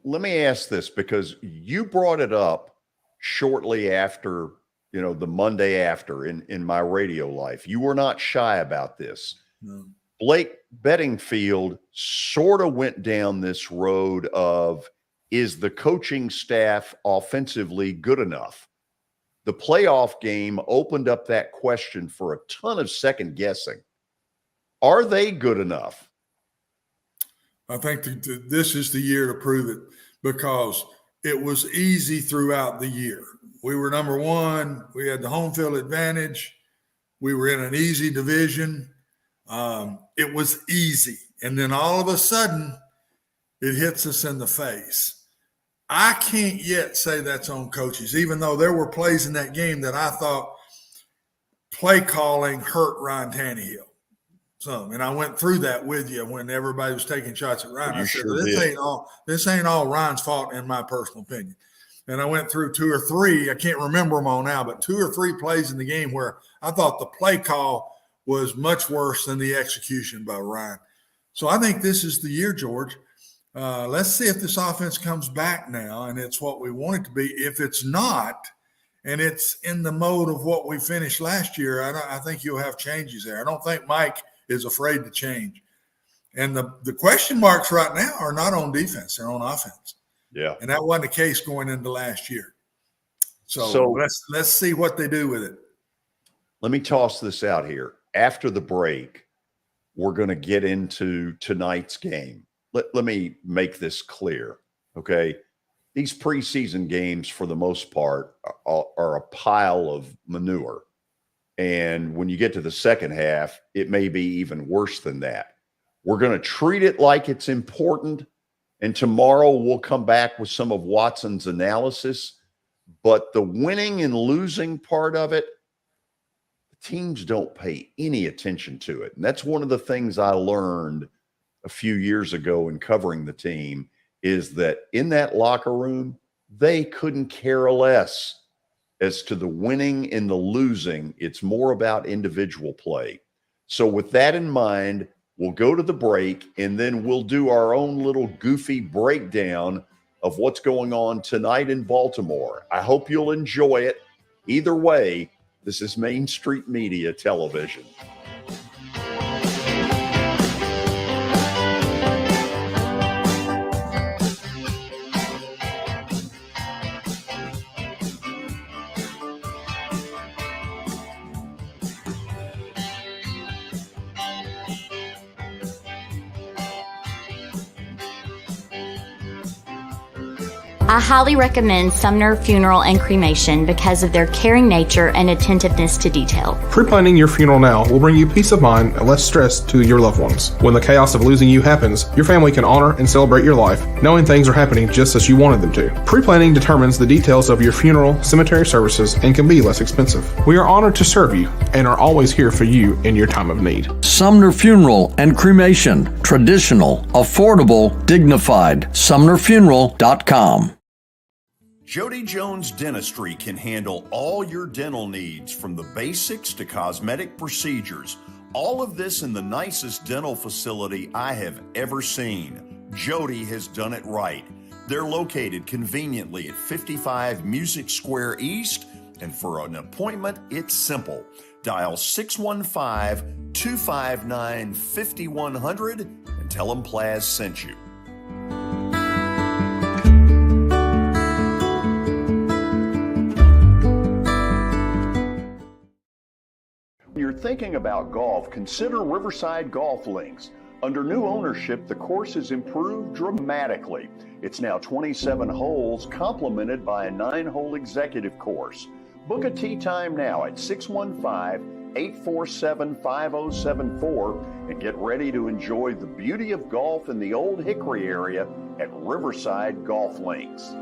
let me ask this, because you brought it up shortly after, the Monday after in my radio life. You were not shy about this. No. Blake Beddingfield sort of went down this road of, is the coaching staff offensively good enough? The playoff game opened up that question for a ton of second guessing. Are they good enough? I think this is the year to prove it, because it was easy throughout the year. We were number one. We had the home field advantage. We were in an easy division. It was easy. And then all of a sudden, it hits us in the face. I can't yet say that's on coaches, even though there were plays in that game that I thought play calling hurt Ryan Tannehill. And I went through that with you when everybody was taking shots at Ryan. I said, this ain't all Ryan's fault, in my personal opinion. And I went through 2 or 3, I can't remember them all now, but 2 or 3 plays in the game where I thought the play call was much worse than the execution by Ryan. So I think this is the year, George. Let's see if this offense comes back now and it's what we want it to be. If it's not, and it's in the mode of what we finished last year, I think you'll have changes there. I don't think Mike is afraid to change. And the question marks right now are not on defense, they're on offense. Yeah. And that wasn't the case going into last year. So let's see what they do with it. Let me toss this out here. After the break, we're going to get into tonight's game. Let me make this clear, okay? these preseason games, for the most part, are a pile of manure. And when you get to the second half, it may be even worse than that. We're going to treat it like it's important. And tomorrow we'll come back with some of Watson's analysis. But the winning and losing part of it, teams don't pay any attention to it. And that's one of the things I learned a few years ago in covering the team, is that in that locker room, they couldn't care less as to the winning and the losing. It's more about individual play. So with that in mind, we'll go to the break, and then we'll do our own little goofy breakdown of what's going on tonight in Baltimore. I hope you'll enjoy it. Either way, this is Main Street Media Television. I highly recommend Sumner Funeral and Cremation because of their caring nature and attentiveness to detail. Pre-planning your funeral now will bring you peace of mind and less stress to your loved ones. When the chaos of losing you happens, your family can honor and celebrate your life, knowing things are happening just as you wanted them to. Pre-planning determines the details of your funeral, cemetery services, and can be less expensive. We are honored to serve you and are always here for you in your time of need. Sumner Funeral and Cremation. Traditional, affordable, dignified. SumnerFuneral.com. Jody Jones Dentistry can handle all your dental needs, from the basics to cosmetic procedures. All of this in the nicest dental facility I have ever seen. Jody has done it right. They're located conveniently at 55 Music Square East, and for an appointment, it's simple. Dial 615-259-5100 and tell them Plaz sent you. When you're thinking about golf, consider Riverside Golf Links. Under new ownership, the course has improved dramatically. It's now 27 holes, complemented by a 9-hole executive course. Book a tee time now at 615-847-5074 and get ready to enjoy the beauty of golf in the Old Hickory area at Riverside Golf Links.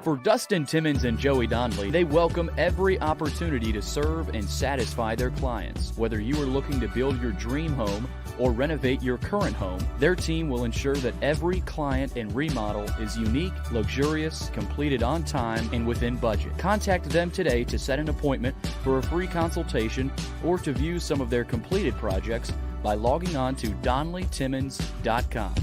For Dustin Timmons and Joey Donnelly, they welcome every opportunity to serve and satisfy their clients. Whether you are looking to build your dream home or renovate your current home, their team will ensure that every client and remodel is unique, luxurious, completed on time, and within budget. Contact them today to set an appointment for a free consultation or to view some of their completed projects by logging on to DonnellyTimmons.com.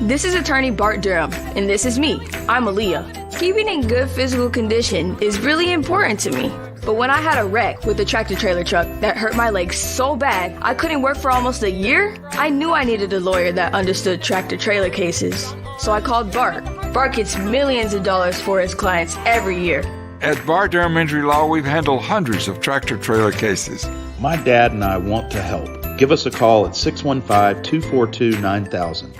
This is attorney Bart Durham, and this is me. I'm Aaliyah. Keeping in good physical condition is really important to me. But when I had a wreck with a tractor-trailer truck that hurt my legs so bad I couldn't work for almost a year, I knew I needed a lawyer that understood tractor-trailer cases. So I called Bart. Bart gets millions of dollars for his clients every year. At Bart Durham Injury Law, we've handled hundreds of tractor-trailer cases. My dad and I want to help. Give us a call at 615-242-9000.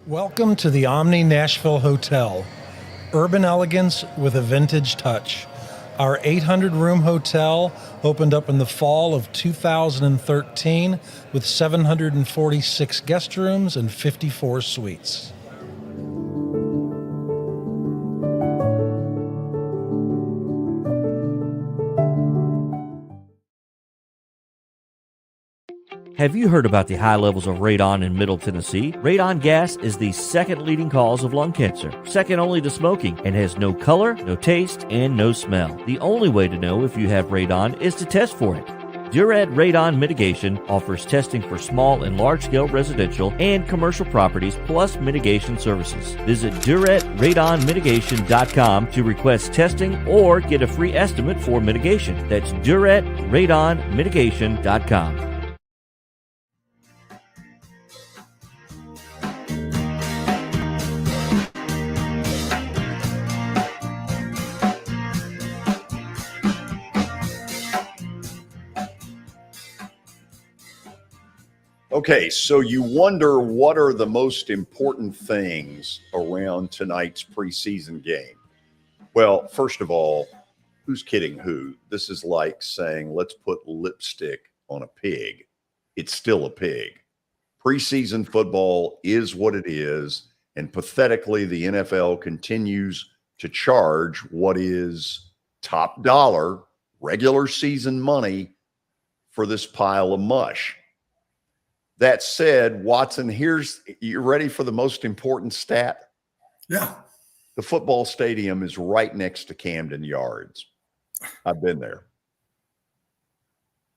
Welcome to the Omni Nashville Hotel. Urban elegance with a vintage touch. Our 800-room hotel opened up in the fall of 2013 with 746 guest rooms and 54 suites. Have you heard about the high levels of radon in Middle Tennessee? Radon gas is the second leading cause of lung cancer, second only to smoking, and has no color, no taste, and no smell. The only way to know if you have radon is to test for it. Duret Radon Mitigation offers testing for small and large-scale residential and commercial properties, plus mitigation services. Visit DuretRadonMitigation.com to request testing or get a free estimate for mitigation. That's DuretRadonMitigation.com. Okay, so you wonder what are the most important things around tonight's preseason game? Well, first of all, who's kidding who? This is like saying, let's put lipstick on a pig. It's still a pig. Preseason football is what it is, and pathetically, the NFL continues to charge what is top dollar, regular season money for this pile of mush. That said, Watson, you ready for the most important stat? Yeah. The football stadium is right next to Camden Yards. I've been there.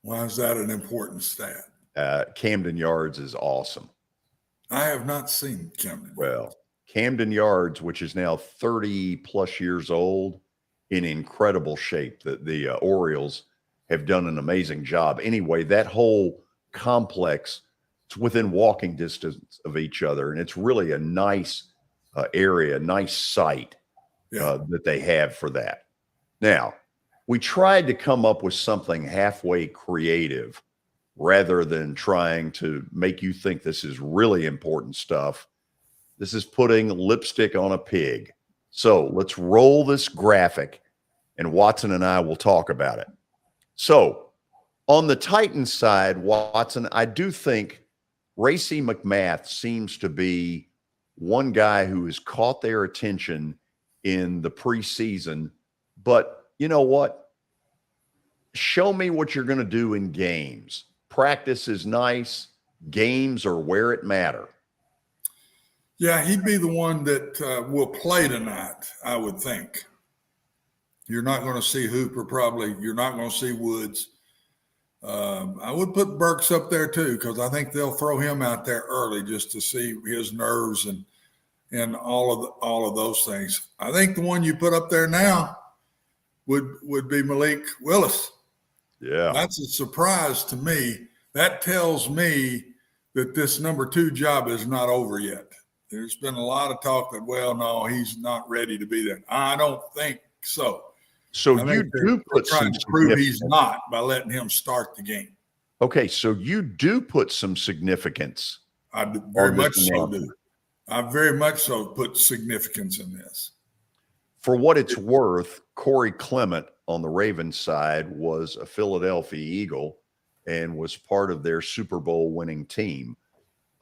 Why is that an important stat? Camden Yards is awesome. I have not seen Camden. Well, Camden Yards, which is now 30 plus years old, in incredible shape. The Orioles have done an amazing job. Anyway, that whole complex, it's within walking distance of each other, and it's really a nice area, nice site that they have for that. Now, we tried to come up with something halfway creative rather than trying to make you think this is really important stuff. This is putting lipstick on a pig. So let's roll this graphic, and Watson and I will talk about it. So on the Titans side, Watson, I do think Racey McMath seems to be one guy who has caught their attention in the preseason. But you know what? Show me what you're going to do in games. Practice is nice. Games are where it matter. Yeah, he'd be the one that will play tonight, I would think. You're not going to see Hooper probably. You're not going to see Woods. I would put Burks up there too, because I think they'll throw him out there early just to see his nerves and all of those things. I think the one you put up there now would be Malik Willis. Yeah, that's a surprise to me. That tells me that this number 2 job is not over yet. There's been a lot of talk that, well, no, he's not ready to be there. I don't think so. So you do put some trying to prove he's not by letting him start the game. Okay, so you do put some significance. I very much so do. I very much so put significance in this. For what it's worth, Corey Clement on the Ravens side was a Philadelphia Eagle and was part of their Super Bowl winning team.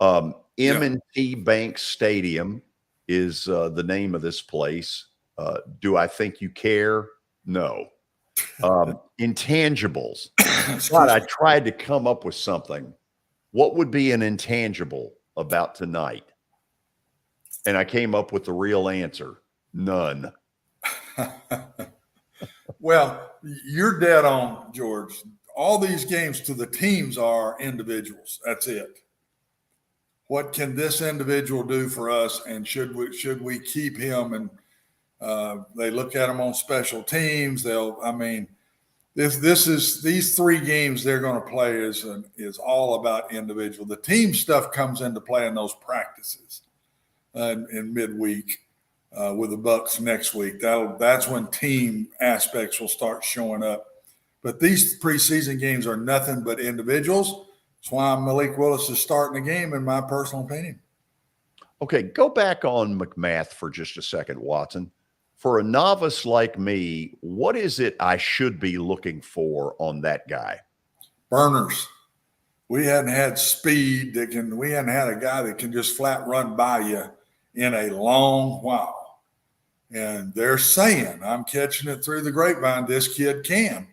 M&T Bank Stadium is the name of this place. Do I think you care? No. Intangibles. God, I tried to come up with something. What would be an intangible about tonight? And I came up with the real answer. None. Well, you're dead on, George. All these games to the teams are individuals. That's it. What can this individual do for us? And should we keep him? And they look at him on special teams. These 3 games they're going to play is all about individual. The team stuff comes into play in those practices in midweek with the Bucks next week. That's when team aspects will start showing up. But these preseason games are nothing but individuals. That's why Malik Willis is starting the game, in my personal opinion. Okay, go back on McMath for just a second, Watson. For a novice like me, what is it I should be looking for on that guy? Burners. We hadn't had speed we hadn't had a guy that can just flat run by you in a long while. And they're saying, I'm catching it through the grapevine, this kid can.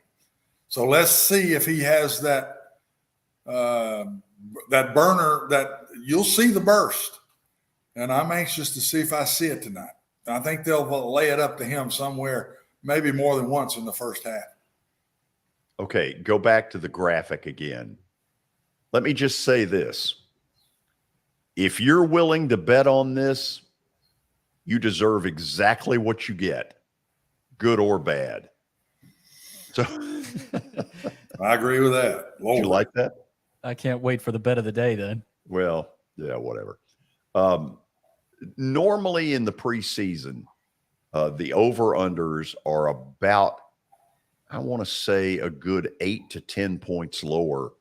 So let's see if he has that burner, that you'll see the burst. And I'm anxious to see if I see it tonight. I think they'll lay it up to him somewhere, maybe more than once in the first half. Okay, go back to the graphic again. Let me just say this. If you're willing to bet on this, you deserve exactly what you get, good or bad. So I agree with that. Lord. You like that? I can't wait for the bet of the day then. Well, yeah, whatever. Normally in the preseason, the over-unders are about, I want to say, a good 8 to 10 points lower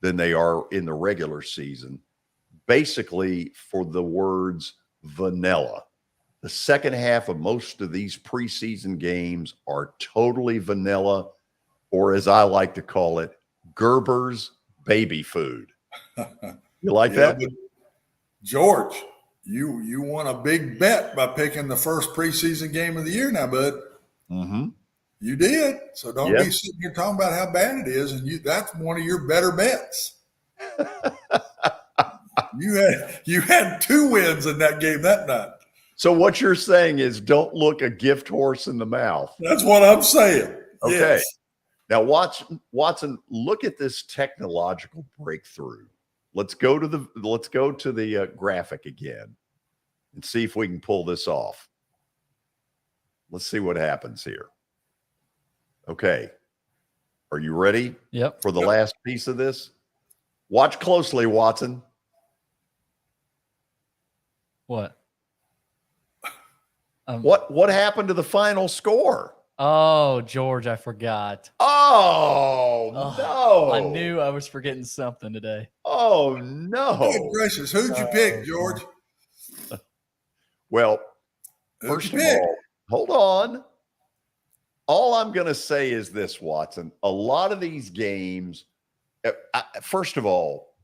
than they are in the regular season, basically for the words vanilla. The second half of most of these preseason games are totally vanilla, or as I like to call it, Gerber's baby food. You like that? But George, you won a big bet by picking the first preseason game of the year now, bud. Mm-hmm. You did. So don't be sitting here talking about how bad it is, and that's one of your better bets. You had 2 wins in that game that night. So what you're saying is don't look a gift horse in the mouth. That's what I'm saying. Okay. Yes. Now, Watson, look at this technological breakthrough. Let's go to the graphic again and see if we can pull this off. Let's see what happens here. Okay. Are you ready? Yep. For the last piece of this? Watch closely, Watson. What? What happened to the final score? Oh, George, I forgot. Oh, no. I knew I was forgetting something today. Oh, no. Good gracious. Who'd you pick, George? Well, first of all, hold on. All I'm going to say is this, Watson. A lot of these games, first of all,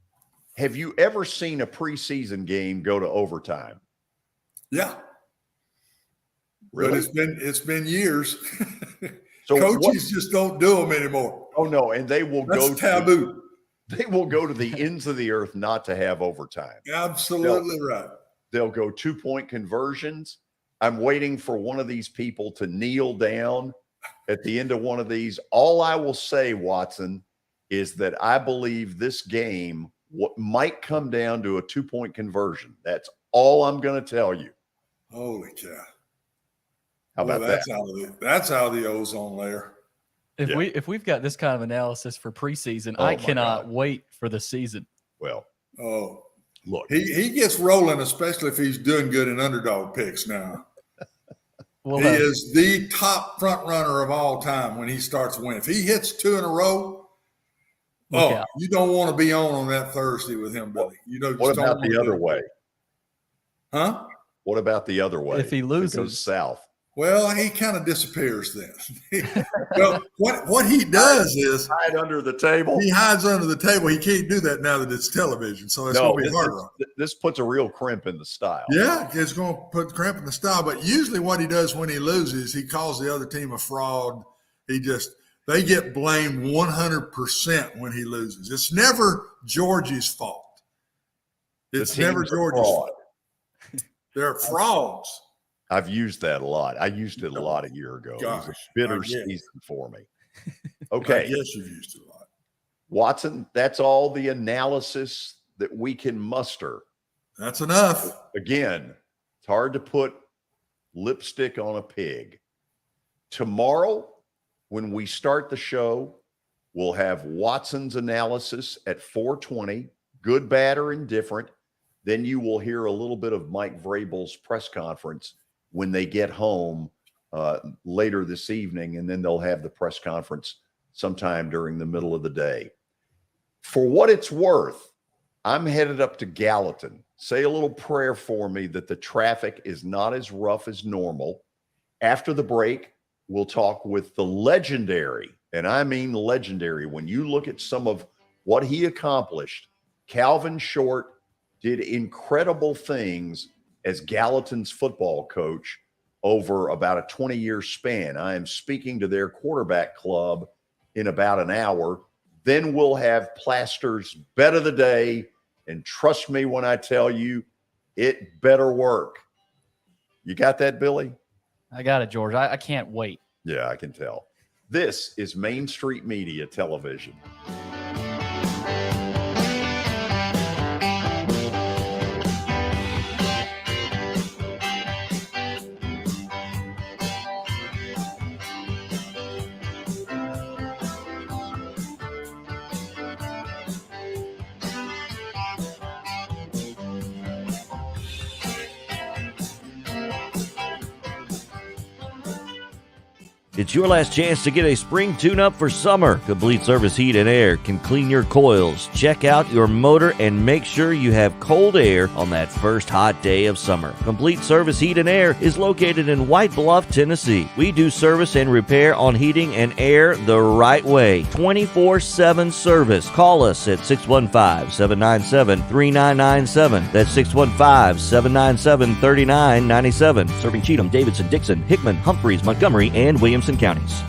have you ever seen a preseason game go to overtime? Yeah. Really? But it's been years. So coaches just don't do them anymore. Oh no, and they will That's taboo. They will go to the ends of the earth not to have overtime. Absolutely right. They'll go 2-point conversions. I'm waiting for one of these people to kneel down at the end of one of these. All I will say, Watson, is that I believe this game might come down to a 2-point conversion. That's all I'm going to tell you. Holy cow. How about that? That's out of the ozone layer. If we've got this kind of analysis for preseason, I cannot wait for the season. Well, look, he gets rolling, especially if he's doing good in underdog picks now. He is the top front runner of all time when he starts winning. If he hits 2 in a row, you don't want to be on that Thursday with him, Billy. What about the other way? Huh? What about the other way? If he loses, it goes south. Well, he kind of disappears then. Well, what he does is hide under the table. He hides under the table. He can't do that now that it's television, so it's going to be harder. This puts a real crimp in the style. Yeah, it's going to put crimp in the style. But usually, what he does when he loses, he calls the other team a fraud. They get blamed 100% when he loses. It's never Georgie's fault. It's never Georgie's fault. They're frauds. I've used that a lot. I used it a lot a year ago. Gosh, it was a bitter season for me. Okay. Yes, you've used it a lot. Watson, that's all the analysis that we can muster. That's enough. Again, it's hard to put lipstick on a pig. Tomorrow, when we start the show, we'll have Watson's analysis at 4:20, good, bad, or indifferent. Then you will hear a little bit of Mike Vrabel's press conference when they get home later this evening, and then they'll have the press conference sometime during the middle of the day. For what it's worth, I'm headed up to Gallatin. Say a little prayer for me that the traffic is not as rough as normal. After the break, we'll talk with the legendary, and I mean legendary, when you look at some of what he accomplished, Calvin Short did incredible things as Gallatin's football coach over about a 20-year span. I am speaking to their quarterback club in about an hour. Then we'll have Plaster's Bet of the Day. And trust me when I tell you, it better work. You got that, Billy? I got it, George. I can't wait. Yeah, I can tell. This is Main Street Media Television. It's your last chance to get a spring tune-up for summer. Complete Service Heat and Air can clean your coils, check out your motor, and make sure you have cold air on that first hot day of summer. Complete Service Heat and Air is located in White Bluff, Tennessee. We do service and repair on heating and air the right way. 24/7 service. Call us at 615-797-3997. That's 615-797-3997. Serving Cheatham, Davidson, Dixon, Hickman, Humphreys, Montgomery, and Williamson counties.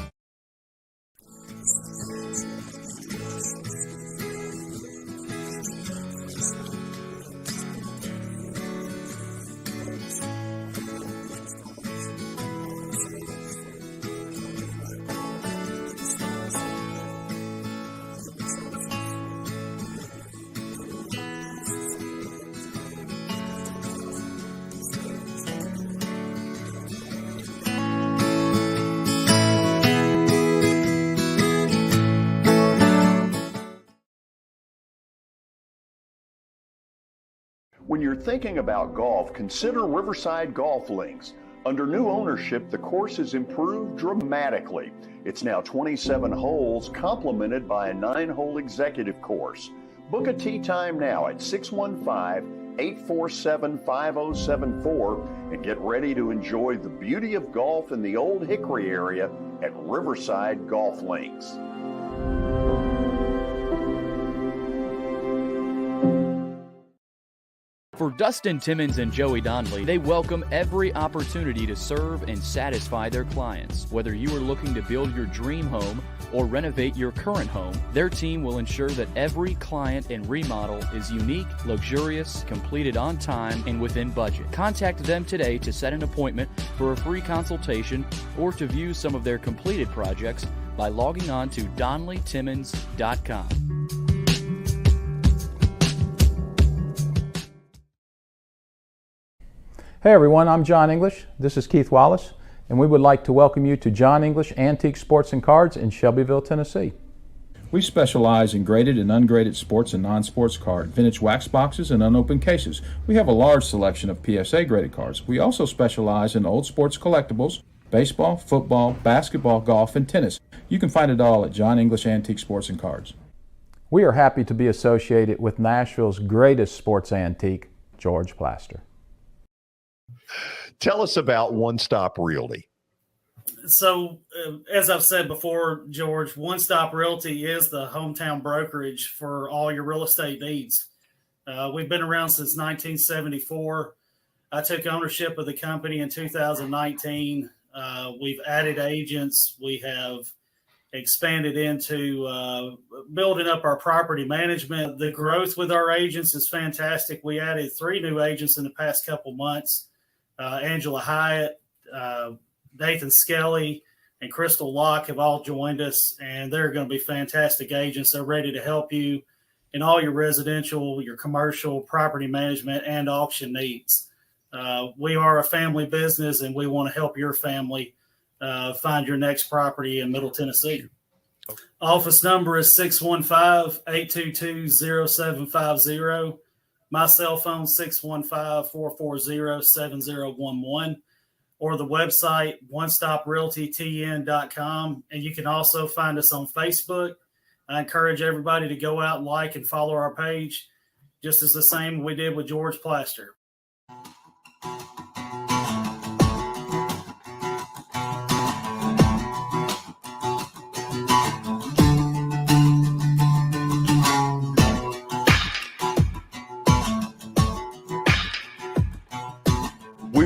When you're thinking about golf, consider Riverside Golf Links. Under new ownership, the course has improved dramatically. It's now 27 holes, complemented by a 9-hole executive course. Book a tee time now at 615-847-5074 and get ready to enjoy the beauty of golf in the Old Hickory area at Riverside Golf Links. For Dustin Timmons and Joey Donnelly, they welcome every opportunity to serve and satisfy their clients. Whether you are looking to build your dream home or renovate your current home, their team will ensure that every client and remodel is unique, luxurious, completed on time, and within budget. Contact them today to set an appointment for a free consultation or to view some of their completed projects by logging on to DonnellyTimmons.com. Hey everyone, I'm John English. This is Keith Wallace, and we would like to welcome you to John English Antique Sports and Cards in Shelbyville, Tennessee. We specialize in graded and ungraded sports and non-sports card, vintage wax boxes, and unopened cases. We have a large selection of PSA graded cards. We also specialize in old sports collectibles, baseball, football, basketball, golf, and tennis. You can find it all at John English Antique Sports and Cards. We are happy to be associated with Nashville's greatest sports antique, George Plaster. Tell us about One Stop Realty. So, as I've said before, George, One Stop Realty is the hometown brokerage for all your real estate needs. We've been around since 1974. I took ownership of the company in 2019. We've added agents. We have expanded into building up our property management. The growth with our agents is fantastic. We added 3 new agents in the past couple months. Angela Hyatt, Nathan Skelly, and Crystal Locke have all joined us, and they're going to be fantastic agents. They're ready to help you in all your residential, your commercial, property management, and auction needs. We are a family business, and we want to help your family find your next property in Middle Tennessee. Okay. Office number is 615-822-0750. My cell phone, 615-440-7011, or the website, OneStopRealtyTN.com. And you can also find us on Facebook. I encourage everybody to go out and like and follow our page, just as the same we did with George Plaster.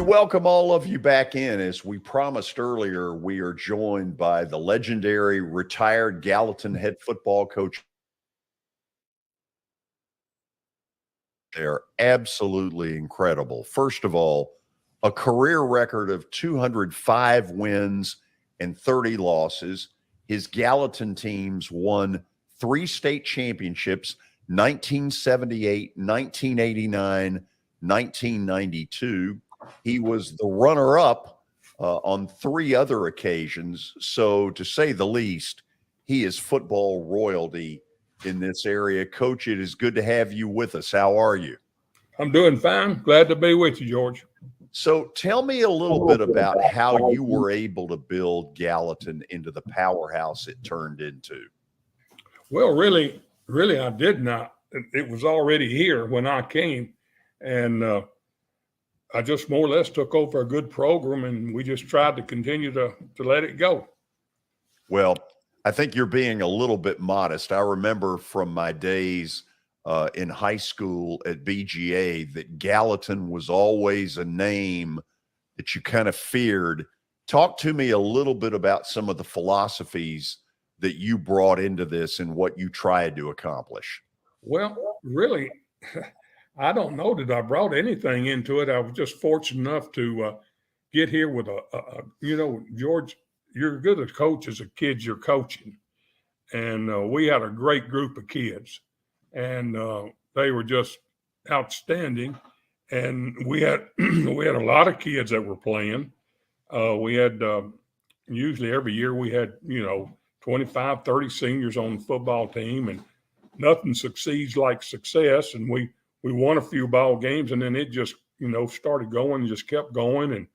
Welcome all of you back in. As we promised earlier, we are joined by the legendary retired Gallatin head football coach. They're absolutely incredible. First of all, a career record of 205 wins and 30 losses. His Gallatin teams won 3 state championships, 1978, 1989, 1992. He was the runner-up on 3 other occasions. So, to say the least, he is football royalty in this area. Coach, it is good to have you with us. How are you? I'm doing fine. Glad to be with you, George. So tell me a little bit about how you were able to build Gallatin into the powerhouse it turned into. Well, really, I did not. It was already here when I came, and I just more or less took over a good program, and we just tried to continue to let it go. Well, I think you're being a little bit modest. I remember from my days in high school at BGA that Gallatin was always a name that you kind of feared. Talk to me a little bit about some of the philosophies that you brought into this and what you tried to accomplish. Well, really, I don't know that I brought anything into it. I was just fortunate enough to get here with George, you're good as a coach as a kid you're coaching. And we had a great group of kids, and they were just outstanding. And we had a lot of kids that were playing. We had usually every year we had 25, 30 seniors on the football team, and nothing succeeds like success. And we won a few ball games, and then it just started going, and just kept going, and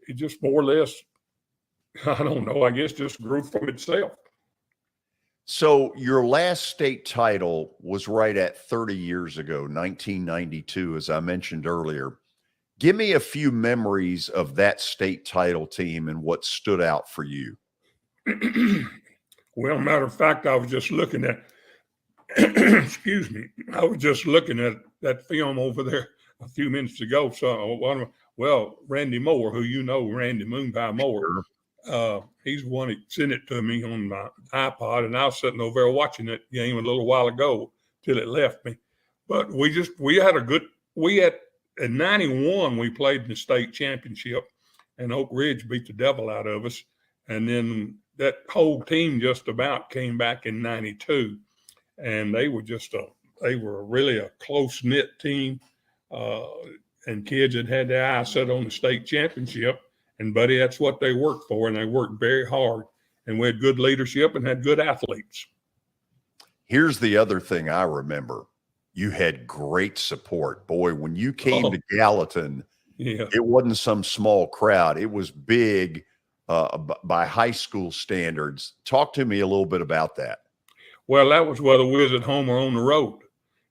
it just more or less, I don't know, I guess just grew from itself. So your last state title was right at 30 years ago, 1992, as I mentioned earlier. Give me a few memories of that state title team and what stood out for you. Well, matter of fact, I was just looking at, excuse me, I was just looking at that film over there a few minutes ago. So, well, Randy Moore, who Randy Moonpie Moore, he's the one that sent it to me on my iPod, and I was sitting over there watching that game a little while ago till it left me. But in 91, we played in the state championship, and Oak Ridge beat the devil out of us. And then that whole team just about came back in 92, and they were really a close-knit team, and kids that had their eyes set on the state championship. And, buddy, that's what they worked for, and they worked very hard. And we had good leadership and had good athletes. Here's the other thing I remember. You had great support. Boy, when you came to Gallatin, it wasn't some small crowd. It was big by high school standards. Talk to me a little bit about that. Well, that was whether we was at home or on the road.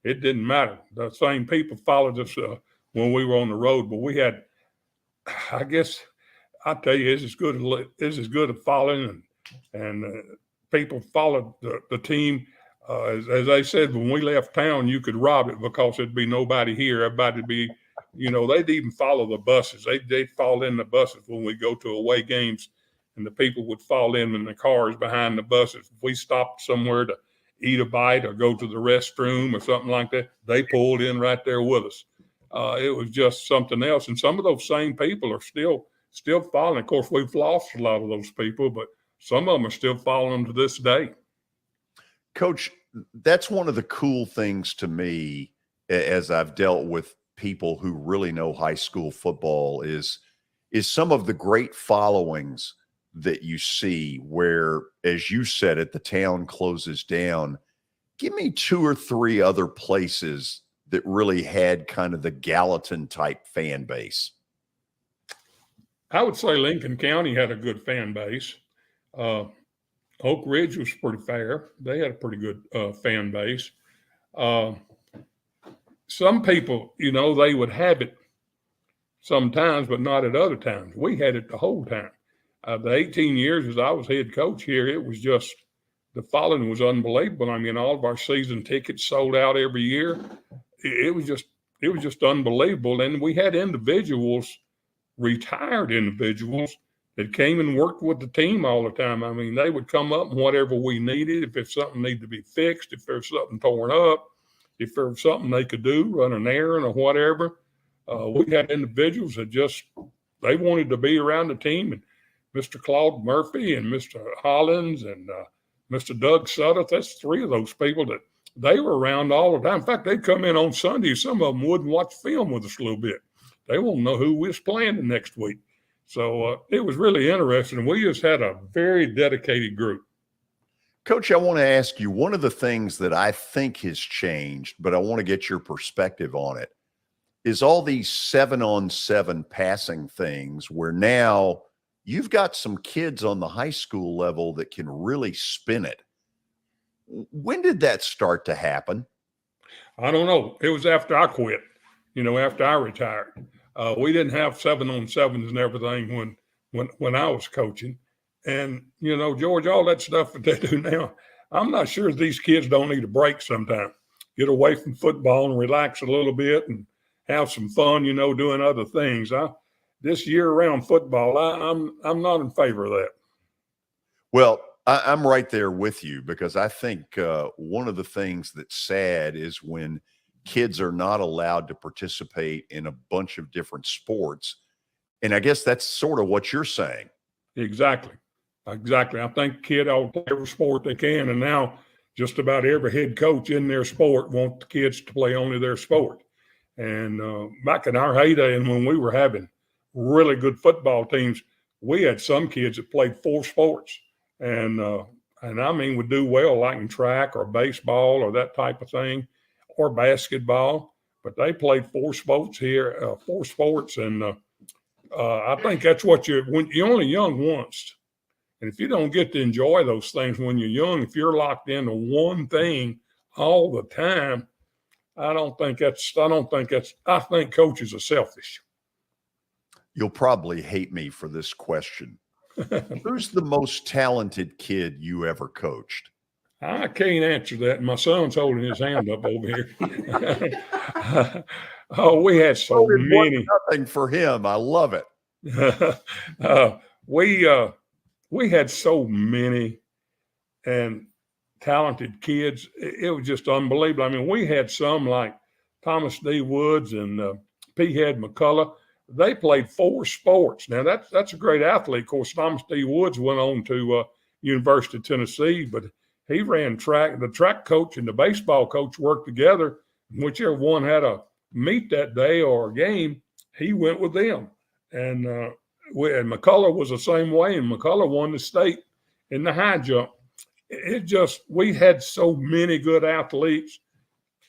It didn't matter. The same people followed us when we were on the road. But we had, I guess, I tell you, it's as good as following, and people followed the team. As I said, when we left town, you could rob it because there'd be nobody here. Everybody'd be, they'd even follow the buses. They'd fall in the buses when we go to away games, and the people would fall in the cars behind the buses. If we stopped somewhere to eat a bite or go to the restroom or something like that, they pulled in right there with us. It was just something else. And some of those same people are still following. Of course, we've lost a lot of those people, but some of them are still following to this day. Coach, that's one of the cool things to me as I've dealt with people who really know high school football is some of the great followings that you see where, as you said it, the town closes down. Give me 2 or 3 other places that really had kind of the Gallatin type fan base. I would say Lincoln County had a good fan base. Oak Ridge was pretty fair. They had a pretty good fan base. Some people, they would have it sometimes, but not at other times. We had it the whole time. The 18 years as I was head coach here, it was just, the following was unbelievable. I mean, all of our season tickets sold out every year. It was just unbelievable. And we had individuals, retired individuals, that came and worked with the team all the time. I mean, they would come up and whatever we needed, if it's something needed to be fixed, if there's something torn up, if there was something they could do, run an errand or whatever. We had individuals that they wanted to be around the team. And Mr. Claude Murphy and Mr. Hollins and Mr. Doug Sutter, that's 3 of those people that they were around all the time. In fact, they'd come in on Sunday. Some of them wouldn't watch film with us a little bit. They won't know who was playing the next week. So it was really interesting. We just had a very dedicated group. Coach, I want to ask you, one of the things that I think has changed, but I want to get your perspective on it. is all these 7-on-7 passing things where now you've got some kids on the high school level that can really spin it. When did that start to happen? I don't know. It was after I quit, after I retired. We didn't have 7-on-7s and everything when I was coaching. And, George, all that stuff that they do now, I'm not sure these kids don't need a break sometime. Get away from football and relax a little bit and have some fun, doing other things. This year-round football, I'm not in favor of that. Well, I'm right there with you because I think one of the things that's sad is when kids are not allowed to participate in a bunch of different sports. And I guess that's sort of what you're saying. Exactly. I think kid ought to play every sport they can. And now just about every head coach in their sport wants the kids to play only their sport. And back in our heyday and when we were having really good football teams, we had some kids that played 4 sports. And I mean, would do well like in track or baseball or that type of thing or basketball. But they played 4 sports here, 4 sports. And I think that's what you're only young once. And if you don't get to enjoy those things when you're young, if you're locked into one thing all the time, I think coaches are selfish. You'll probably hate me for this question. Who's the most talented kid you ever coached? I can't answer that. My son's holding his hand up over here. We had so many. Nothing for him. I love it. We had so many and talented kids. It was just unbelievable. I mean, we had some like Thomas D. Woods and P-Head McCullough. They played 4 sports. Now, that's a great athlete. Of course, Thomas D. Woods went on to University of Tennessee, but he ran track. The track coach and the baseball coach worked together. Whichever one had a meet that day or a game, he went with them. And McCullough was the same way, and McCullough won the state in the high jump. We had so many good athletes.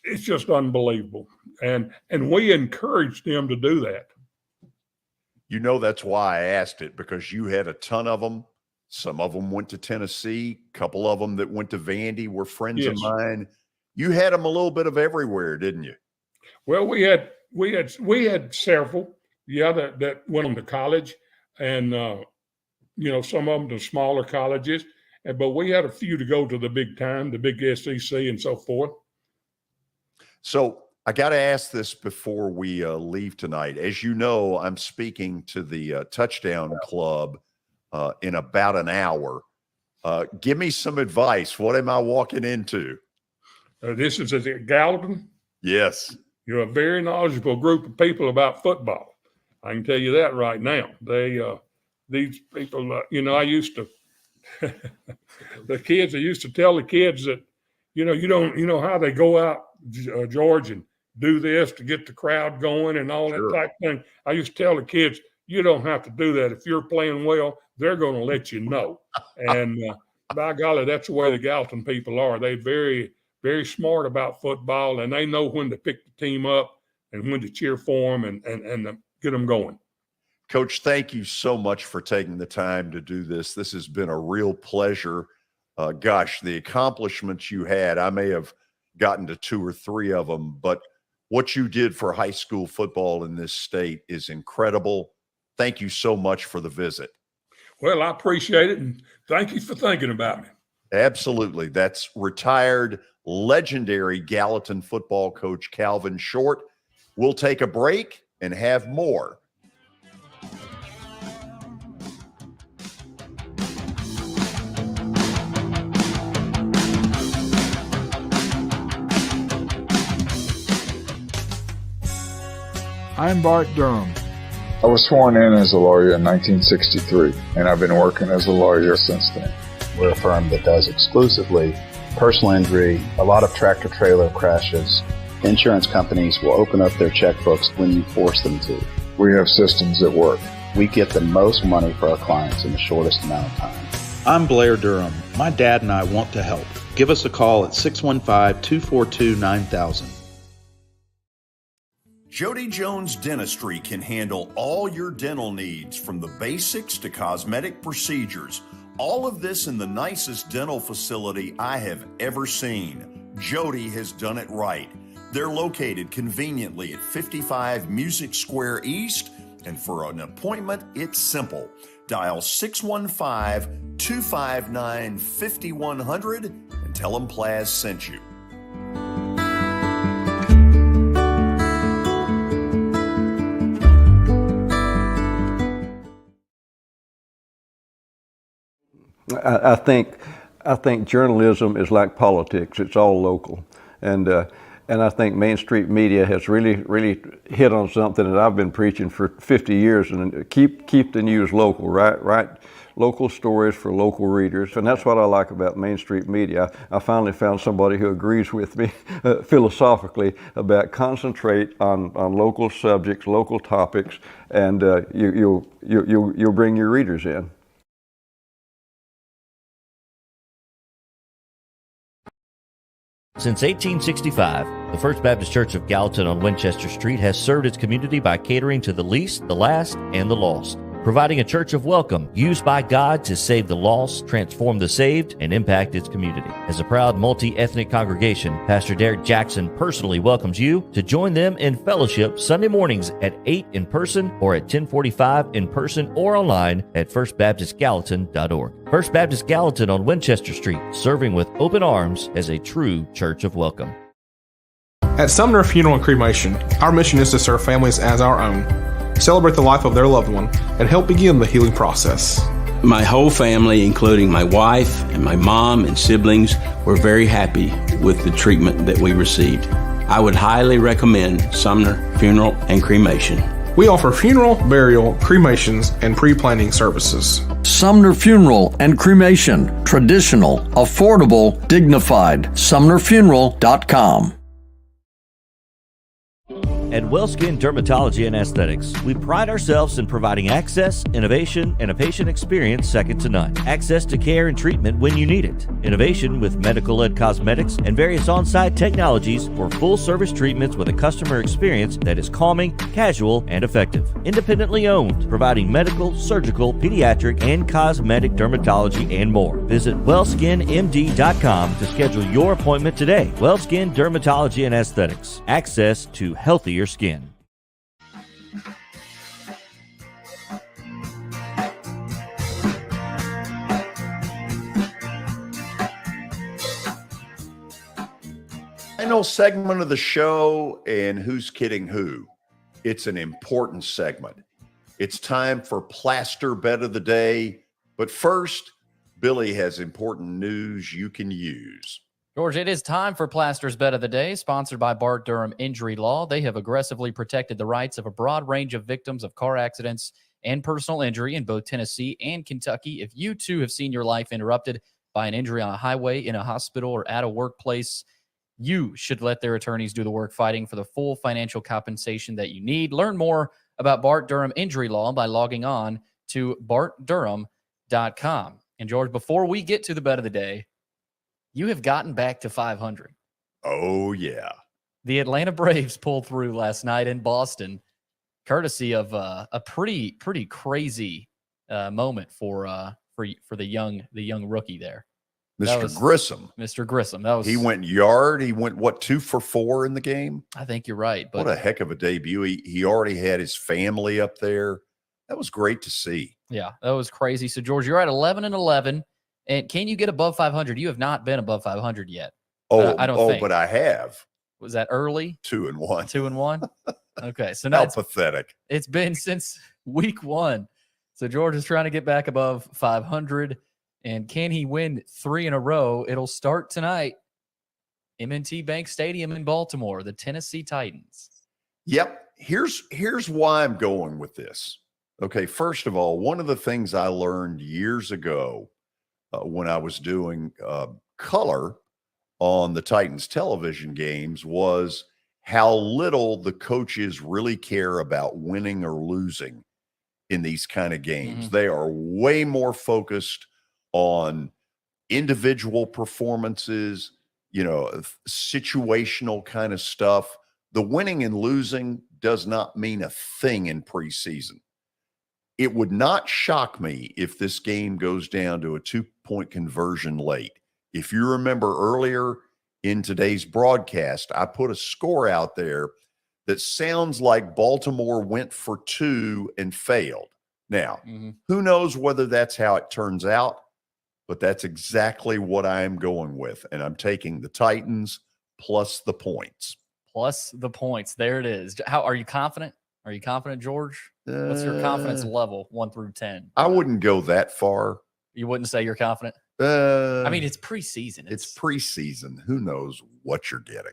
It's just unbelievable. And we encouraged them to do that. That's why I asked it, because you had a ton of them. Some of them went to Tennessee. A couple of them that went to Vandy were friends of mine. You had them a little bit of everywhere, didn't you? Well, we had several, that went on to college, and some of them to smaller colleges. But we had a few to go to the big time, the big SEC and so forth. So I got to ask this before we leave tonight. As you know, I'm speaking to the Touchdown Club in about an hour. Give me some advice. What am I walking into? This is at Gallatin? Yes. You're a very knowledgeable group of people about football. I can tell you that right now. These people, I used to, I used to tell the kids that, how they go out, George, and do this to get the crowd going and all that type of thing. I used to tell the kids, you don't have to do that. If you're playing well, they're going to let you know. And by golly, that's the way the Gallatin people are. They're very, very smart about football, and they know when to pick the team up and when to cheer for them and get them going. Coach, thank you so much for taking the time to do this. This has been a real pleasure. The accomplishments you had, I may have gotten to 2 or 3 of them, but what you did for high school football in this state is incredible. Thank you so much for the visit. Well, I appreciate it, and thank you for thinking about me. Absolutely. That's retired, legendary Gallatin football coach Calvin Short. We'll take a break and have more. I'm Bart Durham. I was sworn in as a lawyer in 1963, and I've been working as a lawyer since then. We're a firm that does exclusively personal injury, a lot of tractor-trailer crashes. Insurance companies will open up their checkbooks when you force them to. We have systems that work. We get the most money for our clients in the shortest amount of time. I'm Blair Durham. My dad and I want to help. Give us a call at 615-242-9000. Jody Jones Dentistry can handle all your dental needs, from the basics to cosmetic procedures. All of this in the nicest dental facility I have ever seen. Jody has done it right. They're located conveniently at 55 Music Square East, and for an appointment, it's simple. Dial 615-259-5100 and tell them Plaz sent you. I think journalism is like politics. It's all local, and I think Main Street media has really hit on something that I've been preaching for 50 years. And keep the news local, right? Local stories for local readers, and that's what I like about Main Street media. I finally found somebody who agrees with me philosophically about concentrate on local subjects, local topics, and you'll bring your readers in. Since 1865, the First Baptist Church of Gallatin on Winchester Street has served its community by catering to the least, the last, and the lost, providing a church of welcome used by God to save the lost, transform the saved, and impact its community. As a proud multi-ethnic congregation, Pastor Derek Jackson personally welcomes you to join them in fellowship Sunday mornings at 8 in person or at 1045 in person or online at firstbaptistgallatin.org. First Baptist Gallatin on Winchester Street, serving with open arms as a true church of welcome. At Sumner Funeral and Cremation, our mission is to serve families as our own, celebrate the life of their loved one, and help begin the healing process. My whole family, including my wife and my mom and siblings, were very happy with the treatment that we received. I would highly recommend Sumner Funeral and Cremation. We offer funeral, burial, cremations, and pre-planning services. Sumner Funeral and Cremation. Traditional, affordable, dignified. SumnerFuneral.com. At WellSkin Dermatology and Aesthetics, we pride ourselves in providing access, innovation, and a patient experience second to none. Access to care and treatment when you need it. Innovation with medical-led cosmetics and various on-site technologies for full-service treatments with a customer experience that is calming, casual, and effective. Independently owned, providing medical, surgical, pediatric, and cosmetic dermatology and more. Visit wellskinmd.com to schedule your appointment today. WellSkin Dermatology and Aesthetics. Access to healthier skin. Final segment of the show, and who's kidding who? It's an important segment. It's time for Plaster Bet of the Day. But first, Billy has important news you can use. George, it is time for Plaster's Bet of the Day, sponsored by Bart Durham Injury Law. They have aggressively protected the rights of a broad range of victims of car accidents and personal injury in both Tennessee and Kentucky. If you, too, have seen your life interrupted by an injury on a highway, in a hospital, or at a workplace, you should let their attorneys do the work fighting for the full financial compensation that you need. Learn more about Bart Durham Injury Law by logging on to bartdurham.com. And, George, before we get to the Bet of the Day, you have gotten back to 500. Oh, yeah. The Atlanta Braves pulled through last night in Boston, courtesy of a pretty crazy moment for the young rookie there. Mr. Grissom. Mr. Grissom. That was. He went yard. He went, 2 for 4 in the game? I think you're right. But what a heck of a debut. He already had his family up there. That was great to see. Yeah, that was crazy. So, George, you're at 11-11. And can you get above 500? You have not been above 500 yet. I don't think. But I have. Was that early? 2-1. 2-1? Okay. So now how pathetic. It's been since week 1. So George is trying to get back above 500. And can he win 3 in a row? It'll start tonight. M&T Bank Stadium in Baltimore, the Tennessee Titans. Yep. Here's why I'm going with this. Okay. First of all, one of the things I learned years ago when I was doing color on the Titans television games was how little the coaches really care about winning or losing in these kind of games. They are way more focused on individual performances, situational kind of stuff. The winning and losing does not mean a thing in preseason. It would not shock me if this game goes down to a 2-point conversion late. If you remember earlier in today's broadcast, I put a score out there that sounds like Baltimore went for 2 and failed. Now, who knows whether that's how it turns out, but that's exactly what I am going with. And I'm taking the Titans plus the points. Plus the points. There it is. How are you confident? Are you confident, George? What's your confidence level, 1 through 10? I wouldn't go that far. You wouldn't say you're confident? I mean, it's preseason. It's preseason. Who knows what you're getting?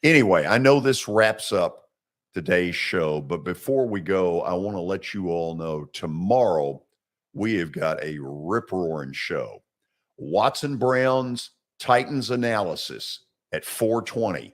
Anyway, I know this wraps up today's show, but before we go, I want to let you all know tomorrow we have got a rip-roaring show. Watson Brown's Titans analysis at 4:20.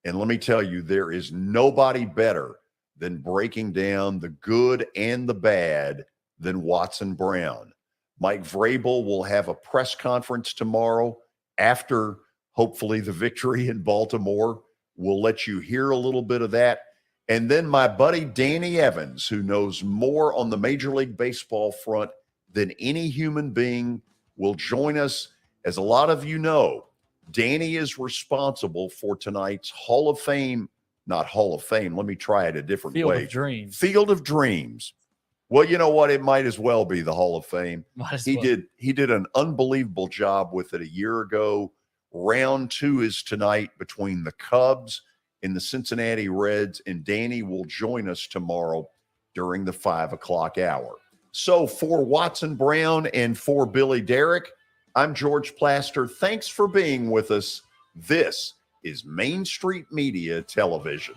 And let me tell you, there is nobody better than breaking down the good and the bad than Watson Brown. Mike Vrabel will have a press conference tomorrow after, hopefully, the victory in Baltimore. We'll let you hear a little bit of that. And then my buddy Danny Evans, who knows more on the Major League Baseball front than any human being, will join us. As a lot of you know, Danny is responsible for tonight's Hall of Fame, not Hall of Fame. Let me try it a different way. Field of Dreams. Field of Dreams. Well, you know what? It might as well be the Hall of Fame. He did an unbelievable job with it a year ago. Round 2 is tonight between the Cubs and the Cincinnati Reds, and Danny will join us tomorrow during the 5 o'clock hour. So for Watson Brown and for Billy Derrick, I'm George Plaster. Thanks for being with us. This is Main Street Media Television.